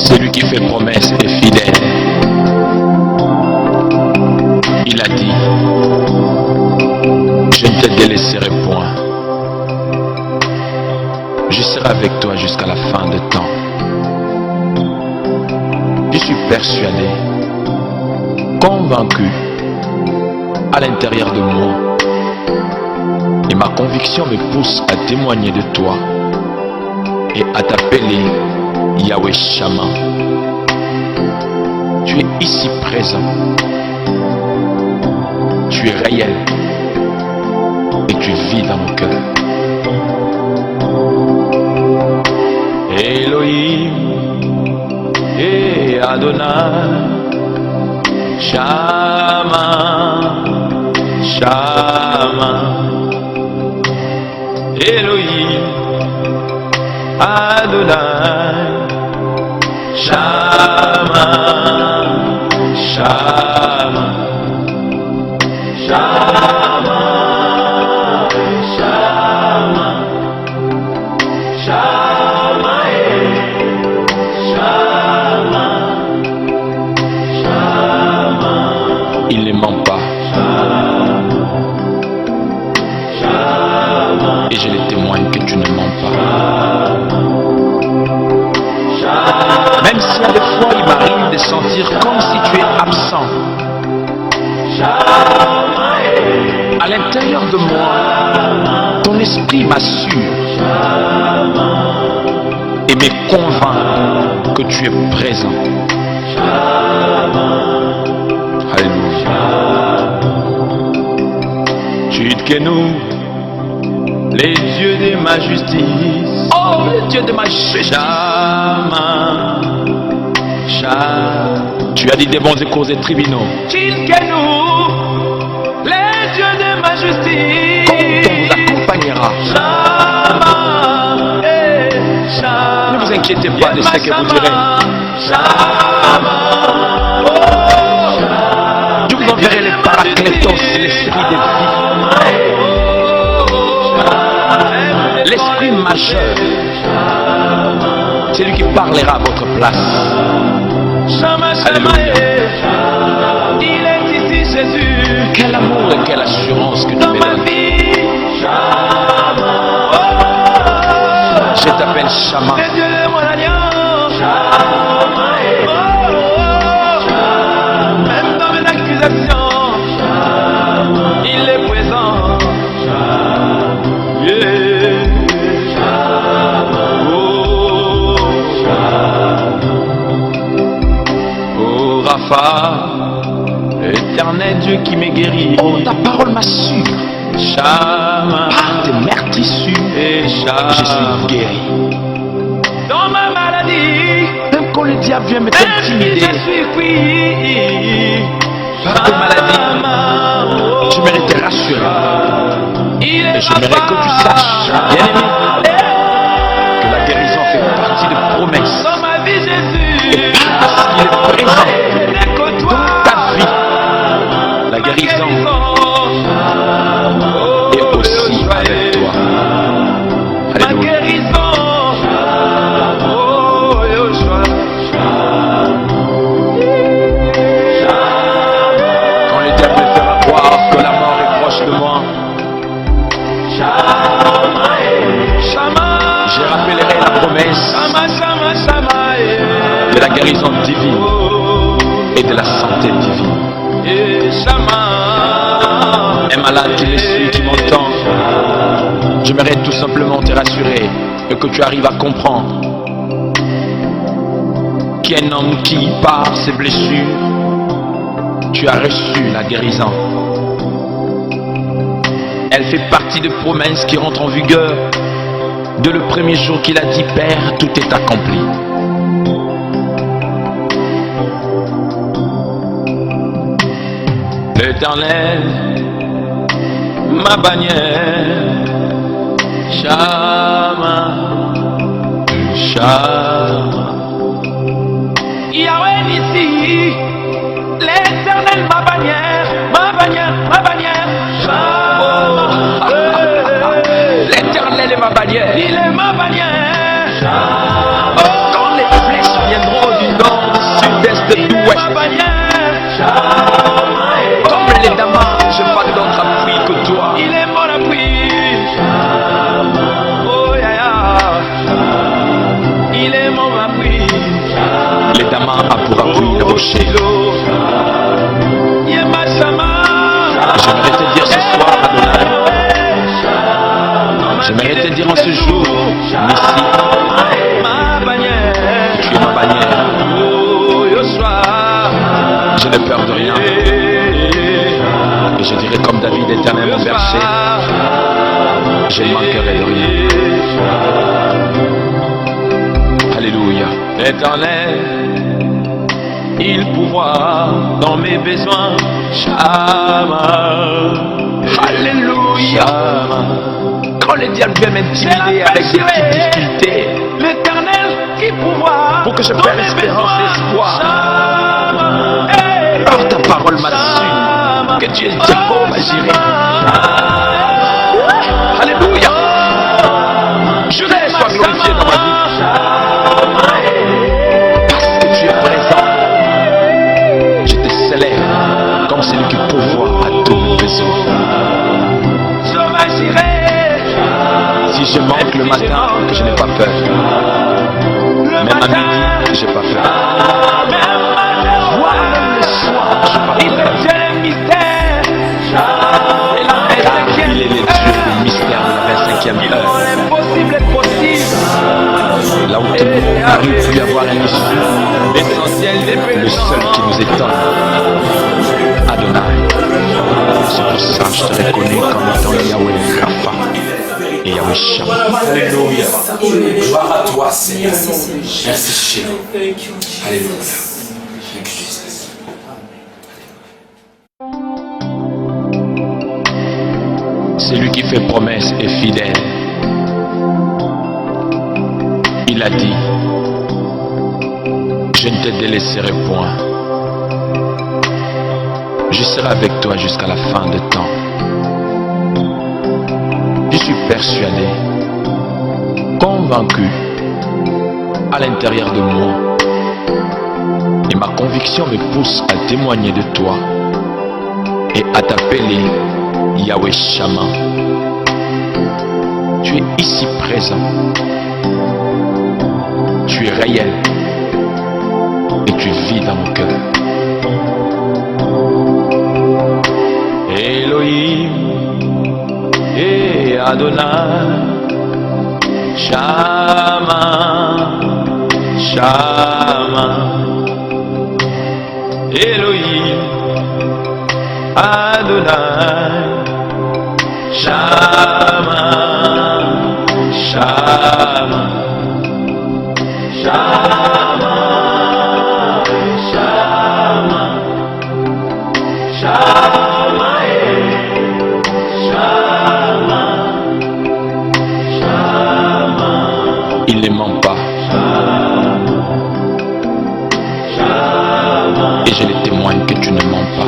Celui qui fait promesse est fidèle. Il a dit, je ne te délaisserai point. Je serai avec toi jusqu'à la fin de temps. Je suis persuadé, convaincu à l'intérieur de moi. Et ma conviction me pousse à témoigner de toi et à t'appeler Yahweh Shammah. Tu es ici présent. Tu es réel et tu vis dans mon cœur. Elohim et Adonai, Shammah, Shammah. Elohim, Adonai, Shammah, Shammah, Shammah, Shammah, Shammah, Shammah, Shammah. Il ne ment pas. Et je le témoigne que tu ne mens pas. Même si à des fois il m'arrive de sentir comme si tu es absent, à l'intérieur de moi, ton esprit m'assure et me convainc que tu es présent. Alléluia. Tudkenu, les dieux de ma justice. Oh, les dieux de ma justice. Shammah, Shammah. Tu as dit des bons échos et tribunaux. Tudkenu, les dieux de ma justice. Quand on vous accompagnera. Shammah, Shammah. Ne vous inquiétez pas de ce que vous direz. Shammah, oh, je vous enverrai les paraclétos, l'esprit de vie. L'esprit majeur, c'est lui qui parlera à votre place. Alléluia. Il est ici Jésus. Quel amour et quelle assurance que tu me donnes. Je t'appelle Shammah. Même dans mes accusations, il est présent. Éternel Dieu qui me guérit. Oh, ta parole m'assure. Shammah, par tes meurtrissures, et je suis guéri. Dans ma maladie, même quand le diable vient me t'intimider, je suis pris. Par tes maladies, je mérite de rassurer. Et je mérite que tu saches, bien aimé, que la guérison fait partie de promesses. Dans ma vie, Jésus, et parce qu'il est présent dans ta vie, la guérison est aussi avec toi. Alléluia. Quand le diable me fera croire que la mort est proche de moi, je rappellerai la promesse de la guérison divine et de la santé divine. Un malade qui me suit, qui m'entend, j'aimerais tout simplement te rassurer et que tu arrives à comprendre qu'un homme qui, par ses blessures, tu as reçu la guérison. Elle fait partie des promesses qui rentrent en vigueur de le premier jour qu'il a dit « Père, tout est accompli ». L'Éternel, ma bannière, Shammah, Shammah. Yahweh ici, l'Éternel, ma bannière, ma bannière, ma bannière, Shammah. L'Éternel est ma bannière, il est ma bannière. Oh, quand les flèches viendront ce jour, Nissi, ma bannière, tu es ma bannière. Je n'ai peur de rien. Et je dirais comme David, Éternel mon berger, je ne manquerai de rien. Alléluia. Éternel, il pourvoit dans mes besoins. Shama. Alléluia. Shama. Quand le diable vient m'intimider avec des petites difficultés, l'Éternel qui pourvoit pour que je perde espérance et espoir. Par ta parole m'assure que tu es Jehovah Jireh. Alléluia. Je veux que tu sois glorifié dans ma vie. Parce que tu es présent. Je te célèbre comme celui qui pourvoit à tous mes besoins. Si je manque le matin, que je n'ai pas peur. Même à midi, je n'ai pas peur. Voir même le soir, je n'ai pas peur. Il est le Dieu du mystère de la 25e heure. Là où tout n'arrive plus à voir un issue, l'essentiel, le seul qui nous étonne, Adonai. C'est pour ça que je te reconnais comme étant Yahweh Rapha et Yahweh Shammah. Alléluia. Gloire à toi, Seigneur. Merci, Seigneur. Alléluia. Thank you, Jesus. C'est lui qui fait promesse et fidèle. Il a dit, je ne te délaisserai point. Je serai avec toi jusqu'à la fin des temps. Je suis persuadé, convaincu à l'intérieur de moi. Et ma conviction me pousse à témoigner de toi et à t'appeler Yahweh Shammah. Tu es ici présent. Tu es réel. Et tu vis dans mon cœur. Elohim et Adonai Shammah, Shammah. Elohim Adonai Shammah, Shammah, Shammah, Shammah, Shammah, Shammah. Il ne ment pas. Et je le témoigne que tu ne mens pas.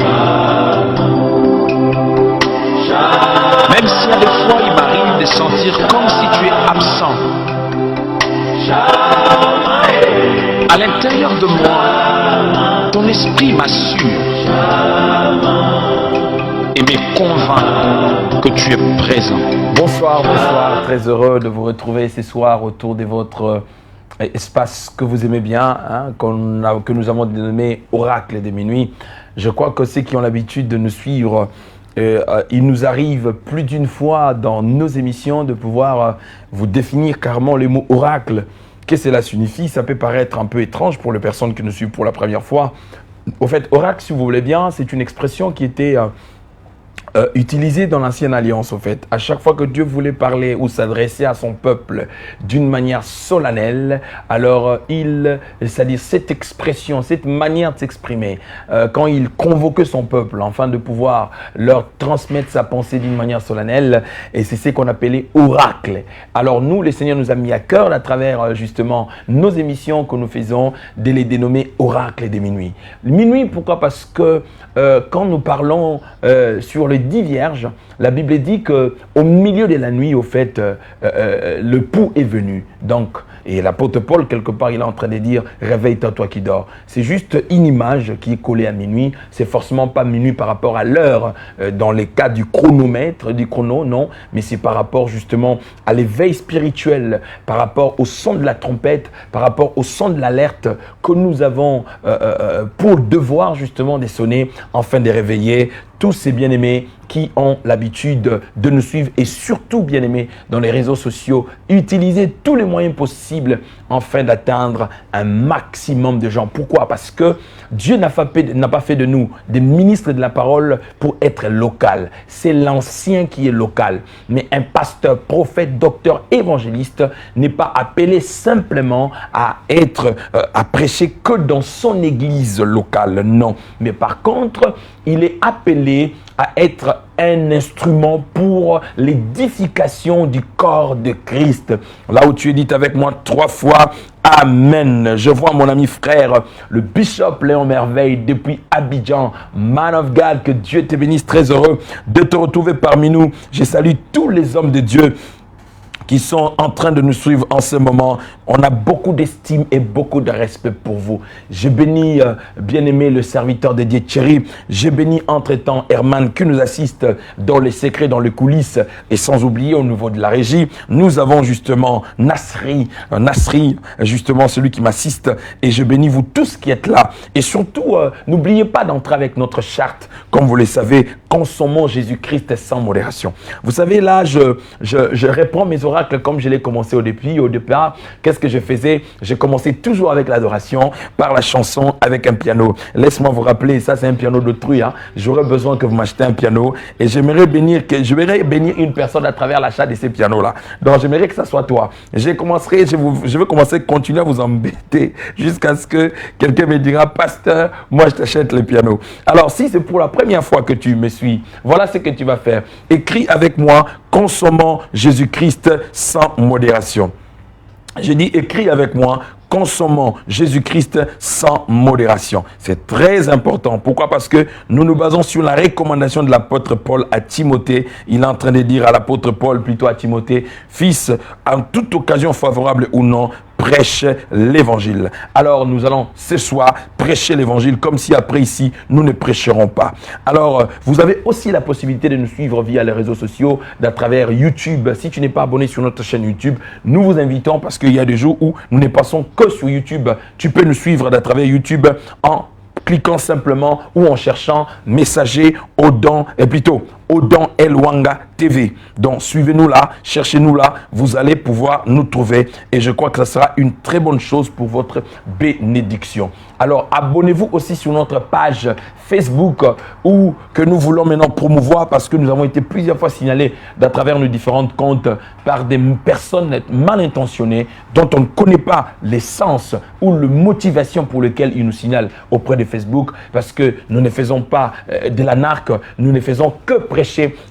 Même si à des fois il m'arrive de sentir comme si tu es absent. À l'intérieur de moi, ton esprit m'assure et me convainc que tu es présent. Bonsoir, bonsoir, très heureux de vous retrouver ce soir autour de votre espace que vous aimez bien, hein, que nous avons dénommé Oracle de minuit. Je crois que ceux qui ont l'habitude de nous suivre, il nous arrive plus d'une fois dans nos émissions de pouvoir vous définir carrément les mots oracle. Qu'est-ce que cela signifie? Ça peut paraître un peu étrange pour les personnes qui nous suivent pour la première fois. Au fait, oracle, si vous voulez bien, c'est une expression qui était utilisé dans l'ancienne alliance, au fait. À chaque fois que Dieu voulait parler ou s'adresser à son peuple d'une manière solennelle, alors c'est-à-dire cette expression, cette manière de s'exprimer, quand il convoquait son peuple, afin de pouvoir leur transmettre sa pensée d'une manière solennelle, et c'est ce qu'on appelait oracle. Alors nous, le Seigneur nous a mis à cœur, à travers justement nos émissions que nous faisons, de les dénommer oracle de minuit. Minuit, pourquoi? Parce que quand nous parlons sur les 10 vierges, la Bible dit que au milieu de la nuit, au fait, le pouls est venu. Donc, et l'apôtre Paul, quelque part, il est en train de dire « Réveille-toi, toi qui dors ». C'est juste une image qui est collée à minuit. C'est forcément pas minuit par rapport à l'heure, dans les cas du chronomètre, du chrono, non. Mais c'est par rapport justement à l'éveil spirituel, par rapport au son de la trompette, par rapport au son de l'alerte que nous avons pour devoir justement de sonner afin de réveiller tous ces bien-aimés qui ont l'habitude de nous suivre et surtout, bien-aimés, dans les réseaux sociaux, utilisez tous les moyens possibles afin d'atteindre un maximum de gens. Pourquoi? Parce que Dieu n'a pas fait de nous des ministres de la parole pour être local. C'est l'ancien qui est local. Mais un pasteur, prophète, docteur, évangéliste n'est pas appelé simplement à prêcher que dans son église locale. Non. Mais par contre, il est appelé à être un instrument pour l'édification du corps de Christ. Là où tu es dit avec moi 3 fois, Amen. Je vois mon ami frère, le bishop Léon Merveille depuis Abidjan. Man of God, que Dieu te bénisse, très heureux de te retrouver parmi nous. Je salue tous les hommes de Dieu qui sont en train de nous suivre en ce moment. On a beaucoup d'estime et beaucoup de respect pour vous. Je bénis, bien-aimé, le serviteur dédié Thierry. Je bénis entre-temps Herman qui nous assiste dans les secrets, dans les coulisses. Et sans oublier au niveau de la régie, nous avons justement Nasri, justement celui qui m'assiste. Et je bénis vous tous qui êtes là. Et surtout, n'oubliez pas d'entrer avec notre charte. Comme vous le savez, consommons Jésus-Christ sans modération. Vous savez, là, je reprends mes oracles comme je l'ai commencé au départ. Qu'est-ce que je faisais? Je commençais toujours avec l'adoration, par la chanson, avec un piano. Laisse-moi vous rappeler, ça c'est un piano d'autrui. Hein. J'aurais besoin que vous m'achetez un piano et j'aimerais bénir une personne à travers l'achat de ces pianos-là. Donc j'aimerais que ça soit toi. Je vais commencer à continuer à vous embêter jusqu'à ce que quelqu'un me dira, pasteur, moi je t'achète le piano. Alors si c'est pour la première fois que tu me suis, voilà ce que tu vas faire. Écris avec moi, consommons Jésus-Christ sans modération. Je dis, écris avec moi, consommons Jésus-Christ sans modération. C'est très important. Pourquoi? Parce que nous nous basons sur la recommandation de l'apôtre Paul à Timothée. Il est en train de dire à l'apôtre Paul, plutôt à Timothée, fils, en toute occasion favorable ou non, prêche l'évangile. Alors nous allons ce soir prêcher l'évangile comme si après ici nous ne prêcherons pas. Alors vous avez aussi la possibilité de nous suivre via les réseaux sociaux, d'à travers YouTube. Si tu n'es pas abonné sur notre chaîne YouTube, nous vous invitons parce qu'il y a des jours où nous ne passons que sur YouTube. Tu peux nous suivre d'à travers YouTube en cliquant simplement ou en cherchant Messager Odon, et plutôt Odon Elwanga TV. Donc suivez-nous là, cherchez-nous là, vous allez pouvoir nous trouver et je crois que ce sera une très bonne chose pour votre bénédiction. Alors abonnez-vous aussi sur notre page Facebook où que nous voulons maintenant promouvoir parce que nous avons été plusieurs fois signalés d'à travers nos différents comptes par des personnes mal intentionnées dont on ne connaît pas l'essence ou la motivation pour laquelle ils nous signalent auprès de Facebook parce que nous ne faisons pas de la narque, nous ne faisons que prêcher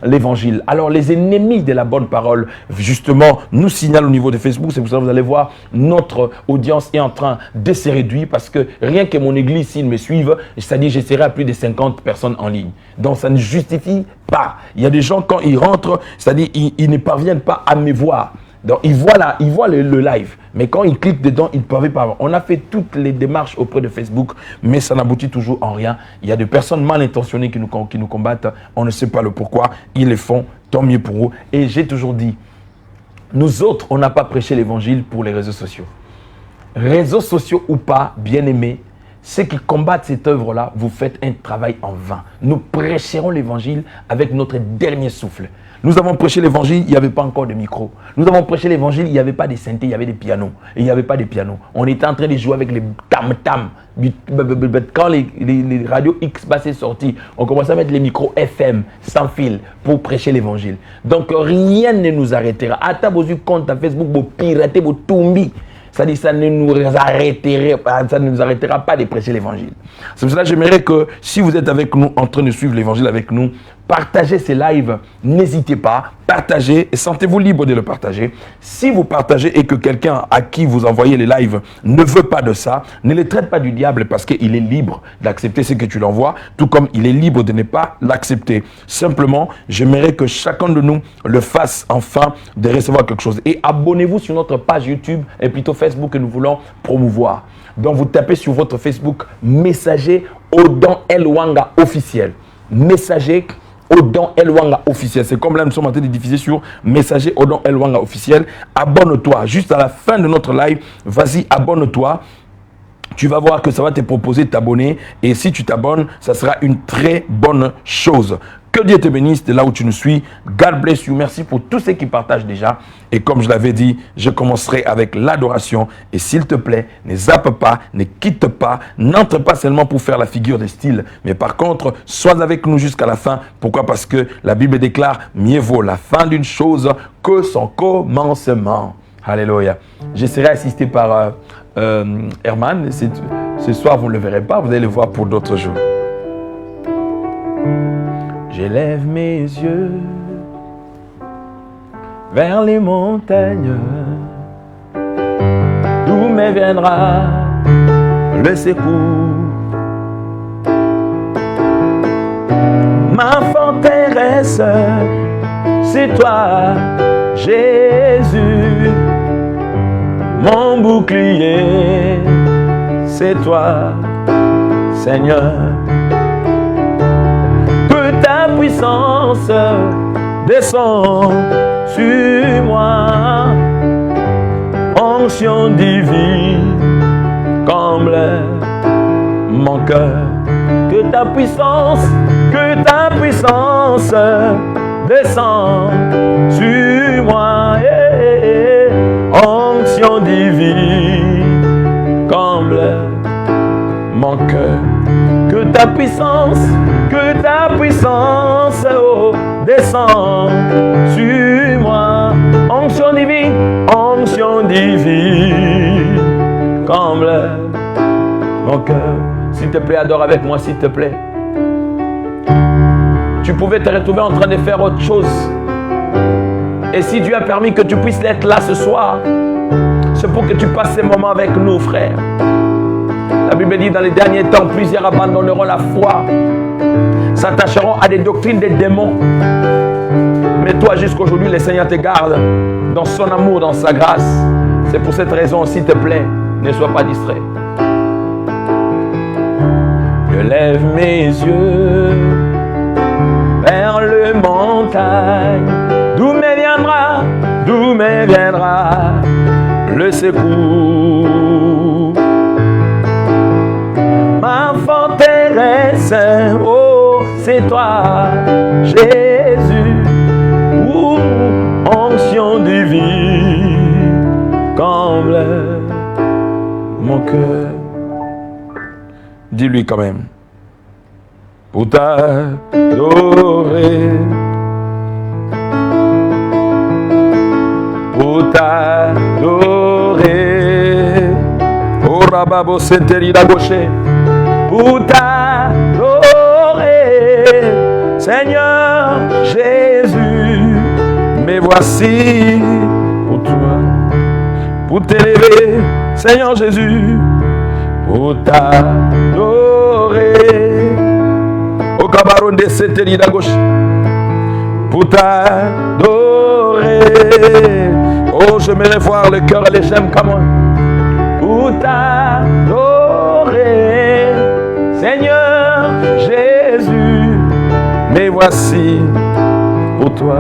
l'évangile. Alors les ennemis de la bonne parole justement nous signalent au niveau de Facebook. C'est pour ça que vous allez voir notre audience est en train de se réduire parce que rien que mon église s'ils me suivent, c'est-à-dire je serai à plus de 50 personnes en ligne. Donc ça ne justifie pas. Il y a des gens quand ils rentrent, c'est-à-dire ils ne parviennent pas à me voir. Donc ils voient le live, mais quand ils cliquent dedans, ils ne peuvent pas voir. On a fait toutes les démarches auprès de Facebook, mais ça n'aboutit toujours en rien. Il y a des personnes mal intentionnées qui nous combattent. On ne sait pas le pourquoi. Ils le font, tant mieux pour eux. Et j'ai toujours dit, nous autres, on n'a pas prêché l'évangile pour les réseaux sociaux. Réseaux sociaux ou pas, bien aimés, ceux qui combattent cette œuvre-là, vous faites un travail en vain. Nous prêcherons l'évangile avec notre dernier souffle. Nous avons prêché l'évangile, il n'y avait pas encore de micro. Nous avons prêché l'évangile, il n'y avait pas de synthé, il y avait des pianos. Et il n'y avait pas de pianos. On était en train de jouer avec les tam-tam. Quand les radios X-Bass est sorti, on commençait à mettre les micros FM sans fil pour prêcher l'évangile. Donc rien ne nous arrêtera. À vos compte à Facebook, vous piratez, vous tombez. Ça dit ça ne nous arrêtera pas de prêcher l'évangile. C'est pour cela que j'aimerais que si vous êtes avec nous, en train de suivre l'évangile avec nous, partagez ces lives, n'hésitez pas, partagez et sentez-vous libre de le partager. Si vous partagez et que quelqu'un à qui vous envoyez les lives ne veut pas de ça, ne le traite pas du diable parce qu'il est libre d'accepter ce que tu l'envoies, tout comme il est libre de ne pas l'accepter. Simplement, j'aimerais que chacun de nous le fasse enfin de recevoir quelque chose. Et abonnez-vous sur notre page YouTube et plutôt Facebook que nous voulons promouvoir. Donc vous tapez sur votre Facebook Messager Odon Elwanga officiel. Messager Odon Elwanga officiel. C'est comme là nous sommes en train de diffuser sur Messager Odon Elwanga officiel. Abonne-toi. Juste à la fin de notre live, vas-y, abonne-toi. tu vas voir que ça va te proposer de t'abonner. Et si tu t'abonnes, ça sera une très bonne chose. Que Dieu te bénisse de là où tu nous suis. God bless you. Merci pour tous ceux qui partagent déjà. Et comme je l'avais dit, je commencerai avec l'adoration. Et s'il te plaît, ne zappe pas, ne quitte pas, n'entre pas seulement pour faire la figure de style. Mais par contre, sois avec nous jusqu'à la fin. Pourquoi? Parce que la Bible déclare, mieux vaut la fin d'une chose que son commencement. Alléluia. Je serai assisté par Herman. Ce soir, vous ne le verrez pas. Vous allez le voir pour d'autres jours. J'élève mes yeux vers les montagnes, d'où me viendra le secours. Ma forteresse, c'est toi, Jésus. Mon bouclier, c'est toi, Seigneur. Que ta puissance descend sur moi. Onction divine comble mon cœur. Que ta puissance descend sur moi. Onction divine comble mon cœur. Que ta puissance oh, descend sur moi. Onction divine comble mon cœur. S'il te plaît, adore avec moi, s'il te plaît. Tu pouvais te retrouver en train de faire autre chose. Et si Dieu a permis que tu puisses être là ce soir, c'est pour que tu passes ces moments avec nous, frères. La Bible dit, dans les derniers temps, plusieurs abandonneront la foi, s'attacheront à des doctrines des démons. Mais toi, jusqu'aujourd'hui, le Seigneur te garde dans son amour, dans sa grâce. C'est pour cette raison, s'il te plaît, ne sois pas distrait. Je lève mes yeux vers le montagne, d'où me viendra le secours. Ma forteresse, oh, c'est toi, Jésus. Onction divine comble mon cœur. Dis-lui quand même. Pour t'adorer, oh Rababo Senteri da gauche, pour t'adorer, Seigneur Jésus, me voici pour toi, pour t'élever, Seigneur Jésus, pour t'adorer. Au cabaron de Senteri da gauche, pour t'adorer. Oh, je me voir le cœur et les j'aime, come on. Pour t'adorer, Seigneur Jésus, me voici pour toi.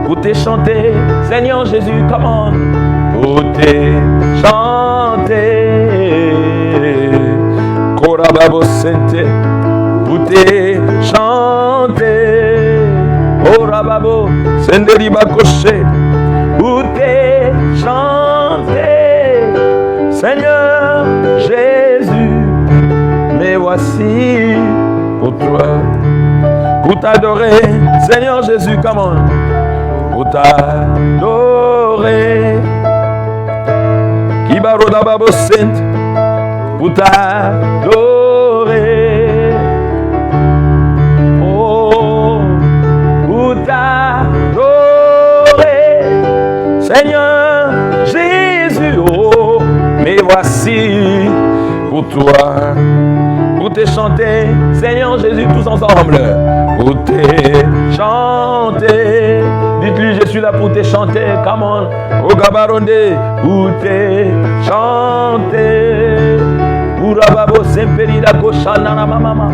Pour te chanter, Seigneur Jésus, come on. Pour te chanter, Korababo Sente. Pour te chanter, oh Rababo, Senderi Bakoshe. Pour te chanter, Seigneur Jésus, me voici pour toi. Pour t'adorer, Seigneur Jésus, come on. Pour t'adorer, Kibaro Dababo Sente. Pour t'adorer. Seigneur Jésus, oh, me voici pour toi, pour te chanter, Seigneur Jésus, tous ensemble, pour te chanter. Dites-lui, je suis là pour te chanter, come on, au Gabaronde, pour te chanter. Pour Rababo Semperida Koshana Mama,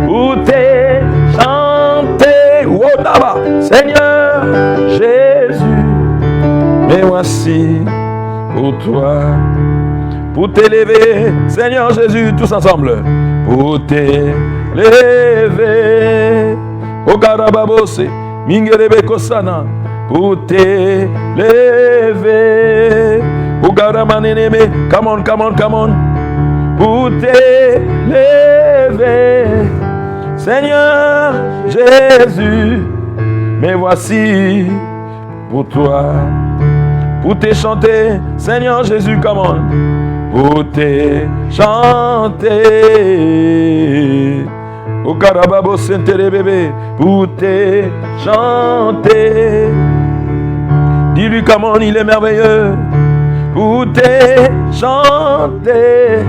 pour te chanter, Wodaba, Seigneur Jésus. Mais voici pour toi, pour t'élever, Seigneur Jésus, tous ensemble, pour t'élever. Au Karababose, Mingerebe Kosana, pour t'élever. Au Karamaneneme, come on, come on, come on, pour t'élever, Seigneur Jésus, me voici pour toi, pour te chanter, Seigneur Jésus, come on, pour te chanter. Au Karababo Sentere bébé, pour te chanter. Dis-lui comment il est merveilleux, pour te chanter.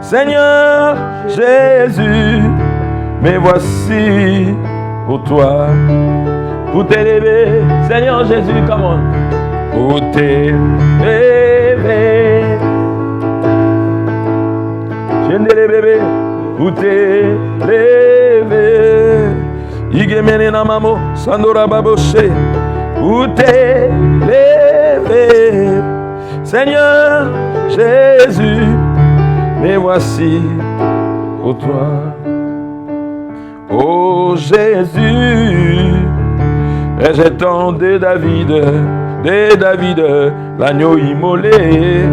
Seigneur Jésus, me voici pour toi, pour t'élever. Seigneur Jésus, comment? Pour t'élever. Je ne bébé. Pour t'élever, Igemene Namamo, Sandora Baboshe, pour t'élever, Seigneur Jésus, me voici pour toi. Oh Jésus, rejetant de David, l'agneau immolé,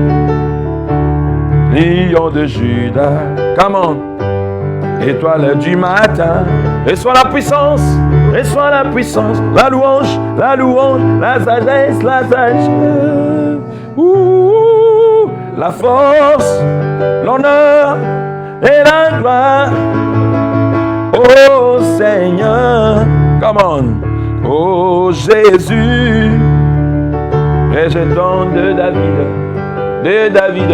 lion de Judas, comment? Étoile du matin, reçois la puissance, la louange, la sagesse, la force, l'honneur et la gloire. Oh Seigneur, come on, oh Jésus, rejetant de David,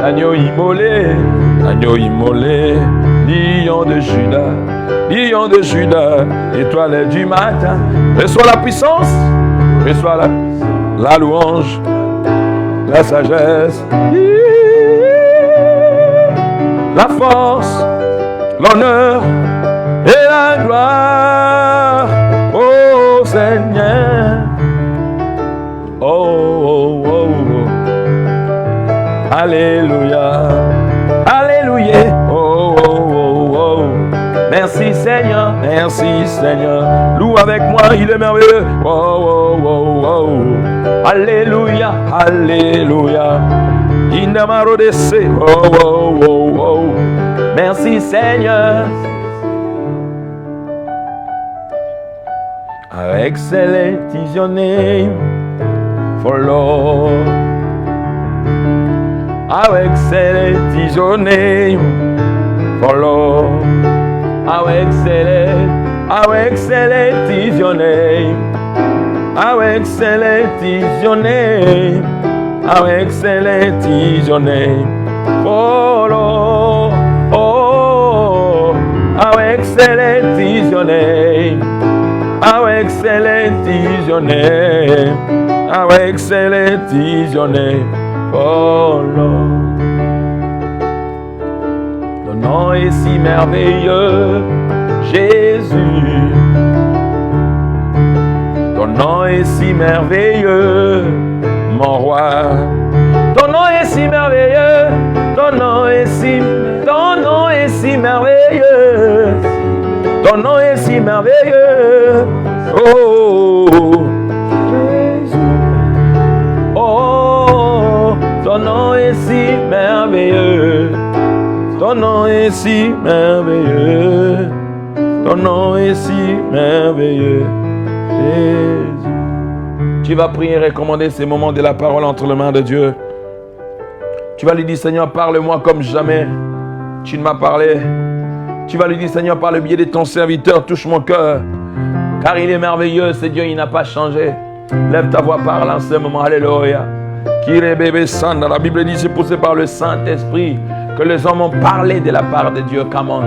l'agneau immolé, lion de Judas, étoile du matin, reçois la puissance, la louange, la sagesse, la force, l'honneur et la gloire, oh Seigneur, oh, oh, oh. Alléluia, alléluia, oh, oh, oh, oh. Merci Seigneur, loue avec moi, il est merveilleux, oh, oh, oh, oh. Alléluia, alléluia, Inamarode-se, oh, oh, oh, oh. Merci Seigneur. How excellent is your name, for Lord. How excellent is your name, for Lord. How excellent is your name. How excellent is your name. How excellent is your name, for Lord. Oh, how excellent is your name. How excellent is your name. How excellent is your name. Oh Lord, ton nom est si merveilleux, Jésus. Ton nom est si merveilleux, mon roi. Ton nom est si merveilleux, ton nom est si merveilleux. Ton nom est si merveilleux, oh Jésus. Oh, ton nom est si merveilleux. Ton nom est si merveilleux. Ton nom est si merveilleux, Jésus. Tu vas prier et recommander ces moments de la parole entre les mains de Dieu. Tu vas lui dire, Seigneur, parle-moi comme jamais tu ne m'as parlé. Tu vas lui dire, Seigneur, par le biais de ton serviteur, touche mon cœur. Car il est merveilleux, c'est Dieu, il n'a pas changé. Lève ta voix, parle en ce moment, alléluia. La Bible dit, c'est poussé par le Saint-Esprit que les hommes ont parlé de la part de Dieu. Come on.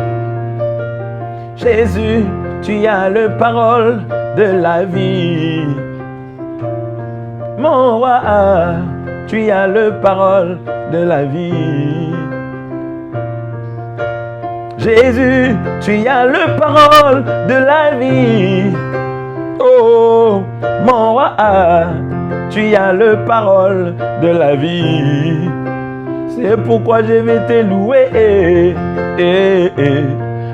Jésus, tu as le parole de la vie. Mon roi, tu as le parole de la vie. Jésus, tu as le parole de la vie. Oh, mon roi, tu as le parole de la vie. C'est pourquoi je vais te louer.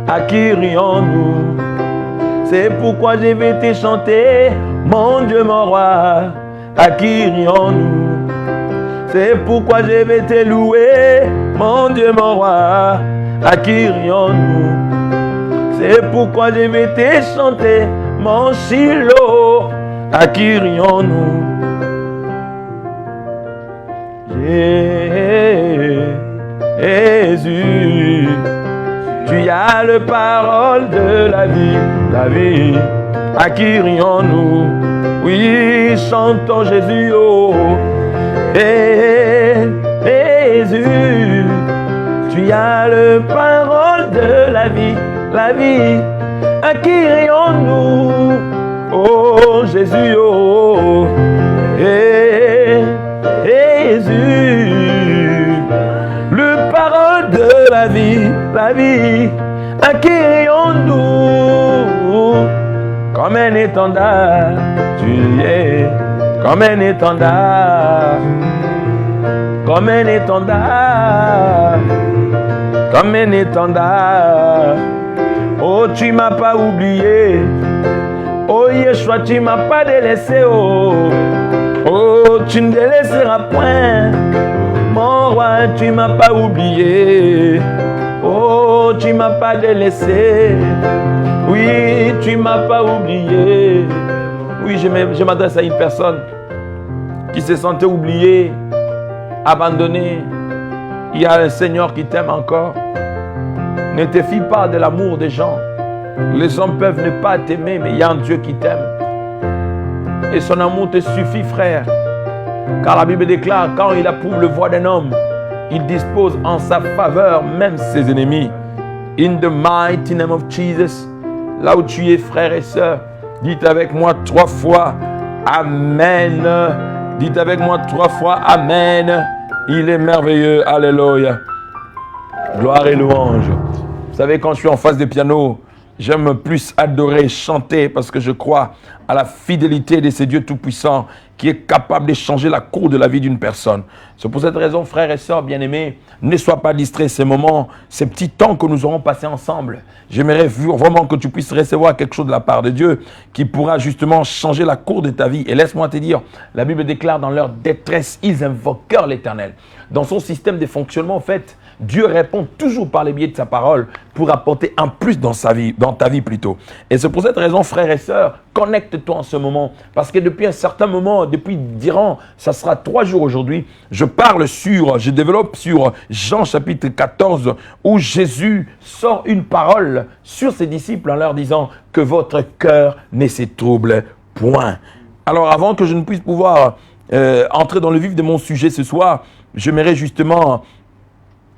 À qui rions-nous? C'est pourquoi je vais te chanter, mon Dieu, mon roi. À qui rions-nous? C'est pourquoi je vais te louer, mon Dieu, mon roi. À qui rions-nous? C'est pourquoi je vais te chanter, mon Shiloh. À qui rions-nous? Jésus, tu as le parole de la vie. À qui rions-nous? Oui, chantons Jésus, oh. Jésus, tu as le parole de la vie. À qui rions-nous? Oh Jésus, oh. Jésus, le parole de la vie. À qui rions-nous? Comme un étendard, tu es comme un étendard. Comme un étendard. Comme un étendard. Oh, tu m'as pas oublié. Oh, Yeshua, tu m'as pas délaissé. Oh, oh, tu ne délaisseras point. Mon roi, tu m'as pas oublié. Oh, tu m'as pas délaissé. Oui, tu m'as pas oublié. Oui, je m'adresse à une personne qui se sentait oubliée, abandonnée. Il y a un Seigneur qui t'aime encore. Ne te fie pas de l'amour des gens. Les hommes peuvent ne pas t'aimer, mais il y a un Dieu qui t'aime. Et son amour te suffit, frère. Car la Bible déclare, quand il approuve le voie d'un homme, il dispose en sa faveur même ses ennemis. In the mighty name of Jesus, là où tu es, frère et sœur, dites avec moi 3 fois Amen. Dites avec moi 3 fois Amen. Il est merveilleux. Alléluia. Gloire et louange. Vous savez, quand je suis en face des pianos, j'aime plus adorer, chanter, parce que je crois à la fidélité de ces dieux tout-puissants qui est capable de changer la cour de la vie d'une personne. C'est pour cette raison, frères et sœurs bien-aimés, ne sois pas distrait ces moments, ces petits temps que nous aurons passés ensemble. J'aimerais vraiment que tu puisses recevoir quelque chose de la part de Dieu qui pourra justement changer la cour de ta vie. Et laisse-moi te dire, la Bible déclare dans leur détresse, ils invoquèrent l'Éternel. Dans son système de fonctionnement, en fait, Dieu répond toujours par les biais de sa parole pour apporter un plus dans sa vie, dans ta vie plutôt. Et c'est pour cette raison, frères et sœurs, connecte-toi en ce moment. Parce que depuis un certain moment, depuis durant, ça sera 3 jours aujourd'hui, je développe sur Jean chapitre 14 où Jésus sort une parole sur ses disciples en leur disant que votre cœur ne se trouble point. Alors avant que je ne puisse pouvoir entrer dans le vif de mon sujet ce soir, j'aimerais justement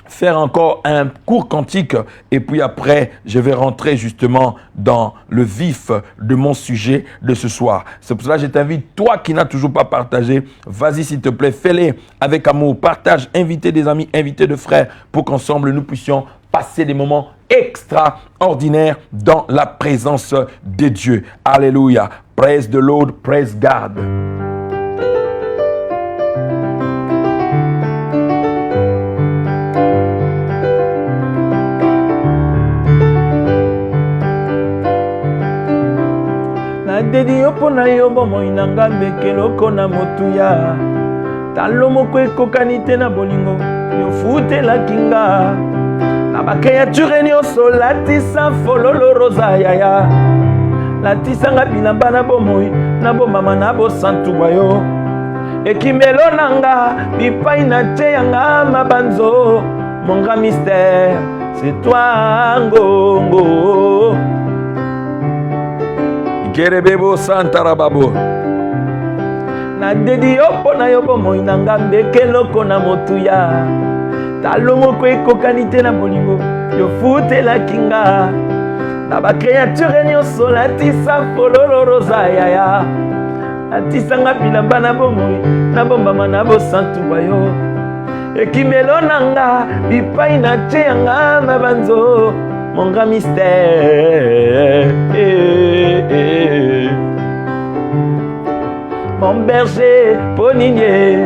faire encore un court cantique et puis après je vais rentrer justement dans le vif de mon sujet de ce soir. C'est pour cela que je t'invite, toi qui n'as toujours pas partagé, vas-y s'il te plaît, fais-le avec amour, partage, invitez des amis, invitez des frères pour qu'ensemble nous puissions passer des moments extraordinaires dans la présence de Dieu. Alléluia. Praise the Lord, praise God. Dedi yo pona yo bomoi na ngambe keloko na motuya talo moko ekokani te na bolingo yo futelaki nga na bakreature nyonso latisa fololo roza yaya latisanga bilamba na bomoi na bomama na bosantuwa yo ekimelo na nga bipai na te yanga mabanzo mon grand mystère c'est toi ngongo Kerebebo Santarababo. Na dedi yo pona yo bomoi na ngambe keloko na motuya talo moko ekokani te na bolingo yo futelaki nga na bakreature nyonso latisa fololo roza yaya latisanga bilamba na bomoi na bombama na bosantuwa yo ekimelo na nga bipai na te yanga mabanzo mon grand mystère, mon berger poninier,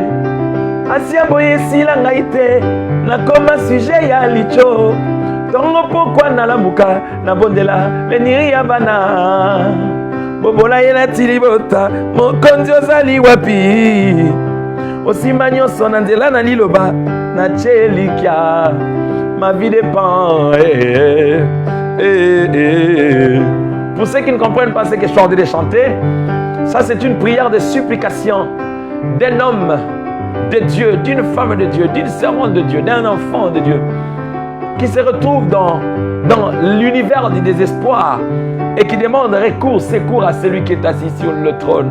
pasi ya boye esila ngai te nakoma sujet ya licho tongo pokwa nalamuka nabondela beniri ya bana bobola ye nati libota mokonzi ozali wapi osimba nyonso na nzela na liloba natie elikya ma vie dépend Pour ceux qui ne comprennent pas ce que je suis en train de chanter, ça c'est une prière de supplication d'un homme de Dieu, d'une femme de Dieu, d'une servante de Dieu, d'un enfant de Dieu qui se retrouve dans l'univers du désespoir et qui demande secours à celui qui est assis sur le trône.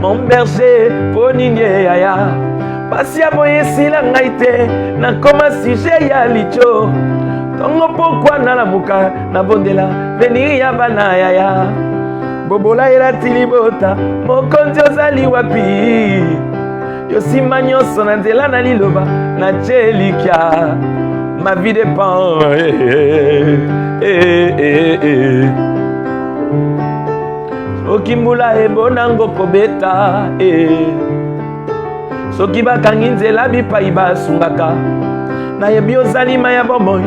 Mon berger, poninier, aya, pasi aboye sila ngaite, na koma sujet ya licho. Tongo pokwa nalamuka nabondela veniri ya bana yaya bobola yela tilibota mokonzi ozali wapi yosimba nyonso na nzela na liloba natie elikya ma vie dépend soki mbula ebonango kobeta soki bakangi nzela bipai basungaka nayebi ozali maya bomoi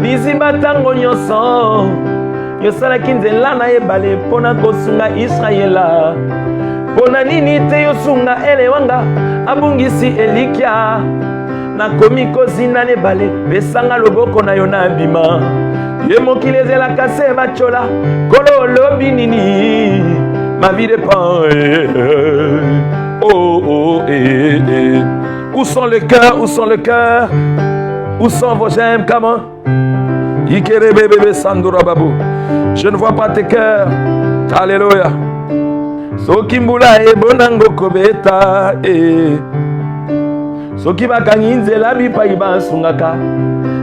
liziba ntango nyonso yosalaki nzela na ebale mpona kosunga israela mpona nini te yosunga elewanga abungisi elikya nakomi kozinda na ebale pesanga loboko na yo na bima ye mokili ezelaka se bacola kolo olobi nini ma vie dépend Où sont les cœurs? Où sont les cœurs? Où sont vos gemmes? Comment? Je ne vois pas tes cœurs. Alléluia. Sokimbula e bonango kobeta e. Soki bakangi nzela bipai basungaka.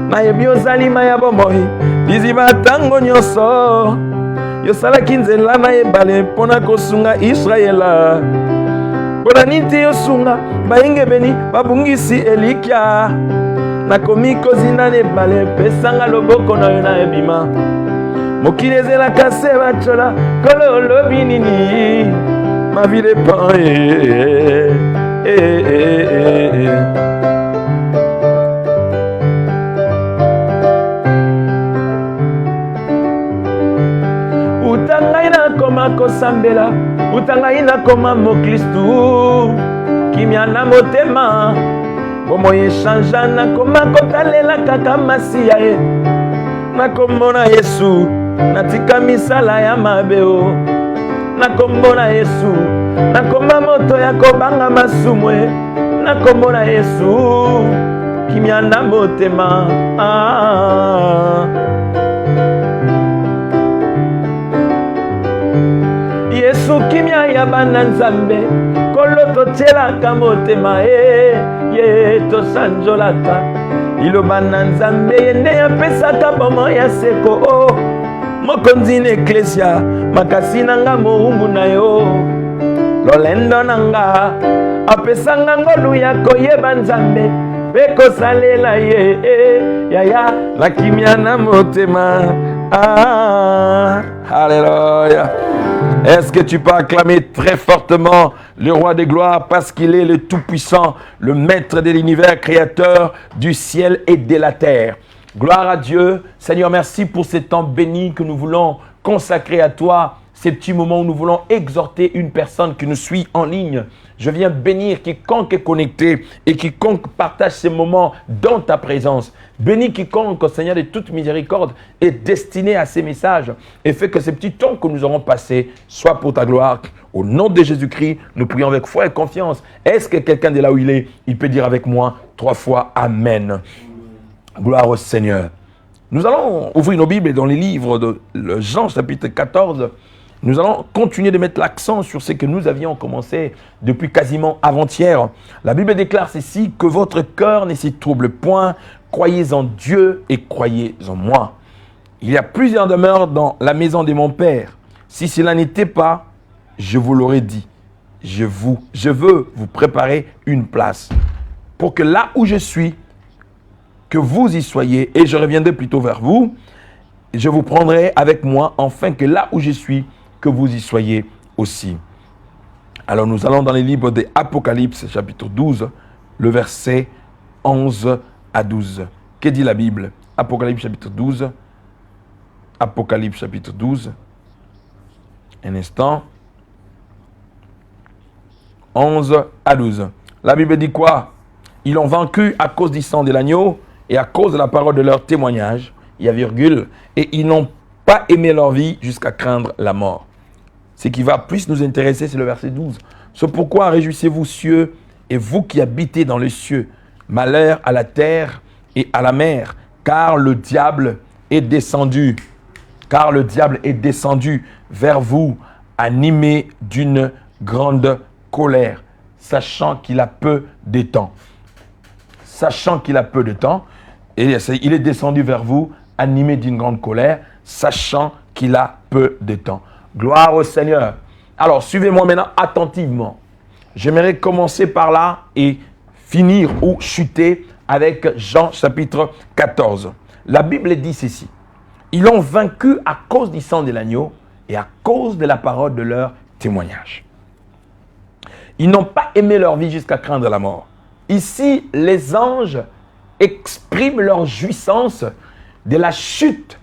Nayebi ozali maya bomoi. Liziba tango nyonso. Yosalaki nzela na ebale mpona kosunga Israela. Mpona nini te yosunga bayenge beni babungisi elikya. Nakomi kozinda na ebale pesanga loboko na yo na ebima. Mokili ezelaka se bacola kolo olobi nini ma vie dépend Utangai na koma kosambela utangai na koma moklistu kimia na motema Bomo yeshanja na koma kotalela kaka masiya e nakombona Yesu natika misala ya mabeo nakombona Yesu nakoma moto ya kobanga masumwe nakombona Yesu kimia na motema Yesu kimia ya bana nzambe koloto tselaka motema ye to sanjolaka iloba na nzambe yende yapesaka bomo ya seko mokonzi na eklesia makasi nanga moumbu na yo lolendo nanga apesanga ngolu ya koyeba nzambe mpe kosalela ye yaya nakimia na motema Alléluia. Est-ce que tu peux acclamer très fortement le roi des gloires parce qu'il est le tout-puissant, le maître de l'univers, créateur du ciel et de la terre. Gloire à Dieu. Seigneur, merci pour ce temps béni que nous voulons consacrer à toi. Ces petits moments où nous voulons exhorter une personne qui nous suit en ligne. Je viens bénir quiconque est connecté et quiconque partage ces moments dans ta présence. Bénis quiconque, Seigneur de toute miséricorde, est destiné à ces messages et fais que ces petits temps que nous aurons passés soient pour ta gloire. Au nom de Jésus-Christ, nous prions avec foi et confiance. Est-ce que quelqu'un de là où il est, il peut dire avec moi 3 fois Amen. Gloire au Seigneur. Nous allons ouvrir nos Bibles dans les livres de Jean chapitre 14. Nous allons continuer de mettre l'accent sur ce que nous avions commencé depuis quasiment avant-hier. La Bible déclare ceci, que votre cœur ne s'y trouble point, croyez en Dieu et croyez en moi. Il y a plusieurs demeures dans la maison de mon Père. Si cela n'était pas, je vous l'aurais dit. Je veux vous préparer une place pour que là où je suis, que vous y soyez et je reviendrai plutôt vers vous. Je vous prendrai avec moi, afin que là où je suis, que vous y soyez aussi. Alors nous allons dans les livres des Apocalypse, chapitre 12, le verset 11 à 12. Que dit la Bible? Apocalypse, chapitre 12. Apocalypse, chapitre 12. Un instant. 11 à 12. La Bible dit quoi? Ils l'ont vaincu à cause du sang de l'agneau et à cause de la parole de leur témoignage. Il y a virgule. Et ils n'ont pas aimé leur vie jusqu'à craindre la mort. Ce qui va plus nous intéresser, c'est le verset 12. C'est pourquoi réjouissez-vous, cieux, et vous qui habitez dans les cieux. Malheur à la terre et à la mer, car le diable est descendu. Car le diable est descendu vers vous, animé d'une grande colère, sachant qu'il a peu de temps. Sachant qu'il a peu de temps, et il est descendu vers vous, animé d'une grande colère, sachant qu'il a peu de temps. Gloire au Seigneur. Alors, suivez-moi maintenant attentivement. J'aimerais commencer par là et finir ou chuter avec Jean chapitre 14. La Bible dit ceci. Ils l'ont vaincu à cause du sang de l'agneau et à cause de la parole de leur témoignage. Ils n'ont pas aimé leur vie jusqu'à craindre la mort. Ici, les anges expriment leur jouissance de la chute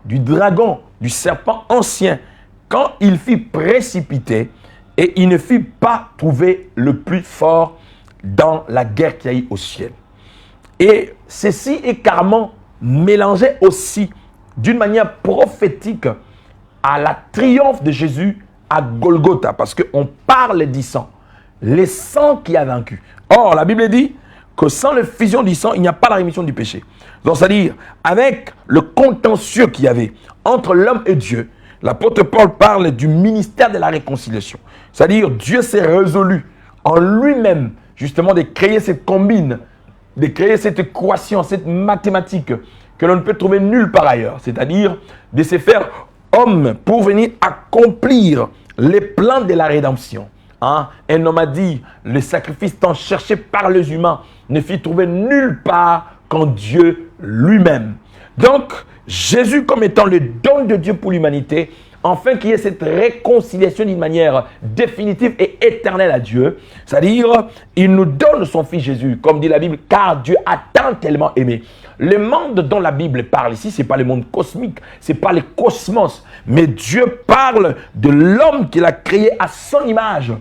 du dragon, du serpent ancien, quand il fut précipité et il ne fut pas trouvé le plus fort dans la guerre qu'il y a eu au ciel. Et ceci est carrément mélangé aussi d'une manière prophétique à la triomphe de Jésus à Golgotha, parce qu'on parle du sang, le sang qui a vaincu. Or, la Bible dit que sans l'effusion du sang, il n'y a pas la rémission du péché. Donc, c'est-à-dire, avec le contentieux qu'il y avait entre l'homme et Dieu, l'apôtre Paul parle du ministère de la réconciliation. C'est-à-dire, Dieu s'est résolu en lui-même, justement, de créer cette combine, de créer cette équation, cette mathématique que l'on ne peut trouver nulle part ailleurs. C'est-à-dire, de se faire homme pour venir accomplir les plans de la rédemption. Un homme a dit, le sacrifice tant cherché par les humains ne fut trouvé nulle part qu'en Dieu lui-même. Donc, Jésus comme étant le don de Dieu pour l'humanité, afin qu'il y ait cette réconciliation d'une manière définitive et éternelle à Dieu. C'est-à-dire, il nous donne son Fils Jésus, comme dit la Bible, car Dieu a tant tellement aimé. Le monde dont la Bible parle ici, ce n'est pas le monde cosmique, ce n'est pas le cosmos, mais Dieu parle de l'homme qu'il a créé à son image,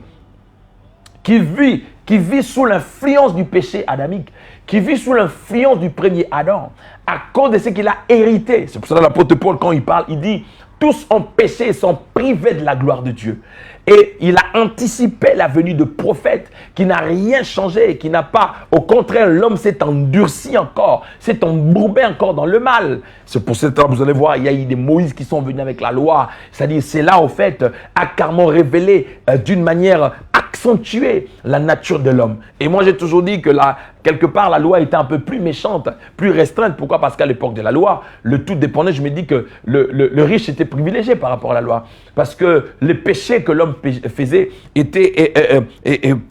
qui vit sous l'influence du péché adamique, qui vit sous l'influence du premier Adam, à cause de ce qu'il a hérité. C'est pour ça que l'apôtre Paul, quand il parle, il dit « Tous ont péché et sont privés de la gloire de Dieu ». Et il a anticipé la venue de prophètes qui n'a rien changé, qui n'a pas, au contraire, l'homme s'est endurci encore, s'est embourbé encore dans le mal. C'est pour cette heure, vous allez voir, il y a eu des Moïse qui sont venus avec la loi. C'est-à-dire, c'est là, au fait, a carrément révélé d'une manière accentuée la nature de l'homme. Et moi, j'ai toujours dit que quelque part, la loi était un peu plus méchante, plus restreinte. Pourquoi? Parce qu'à l'époque de la loi, le tout dépendait. Je me dis que le riche était privilégié par rapport à la loi. Parce que les péchés que l'homme faisait étaient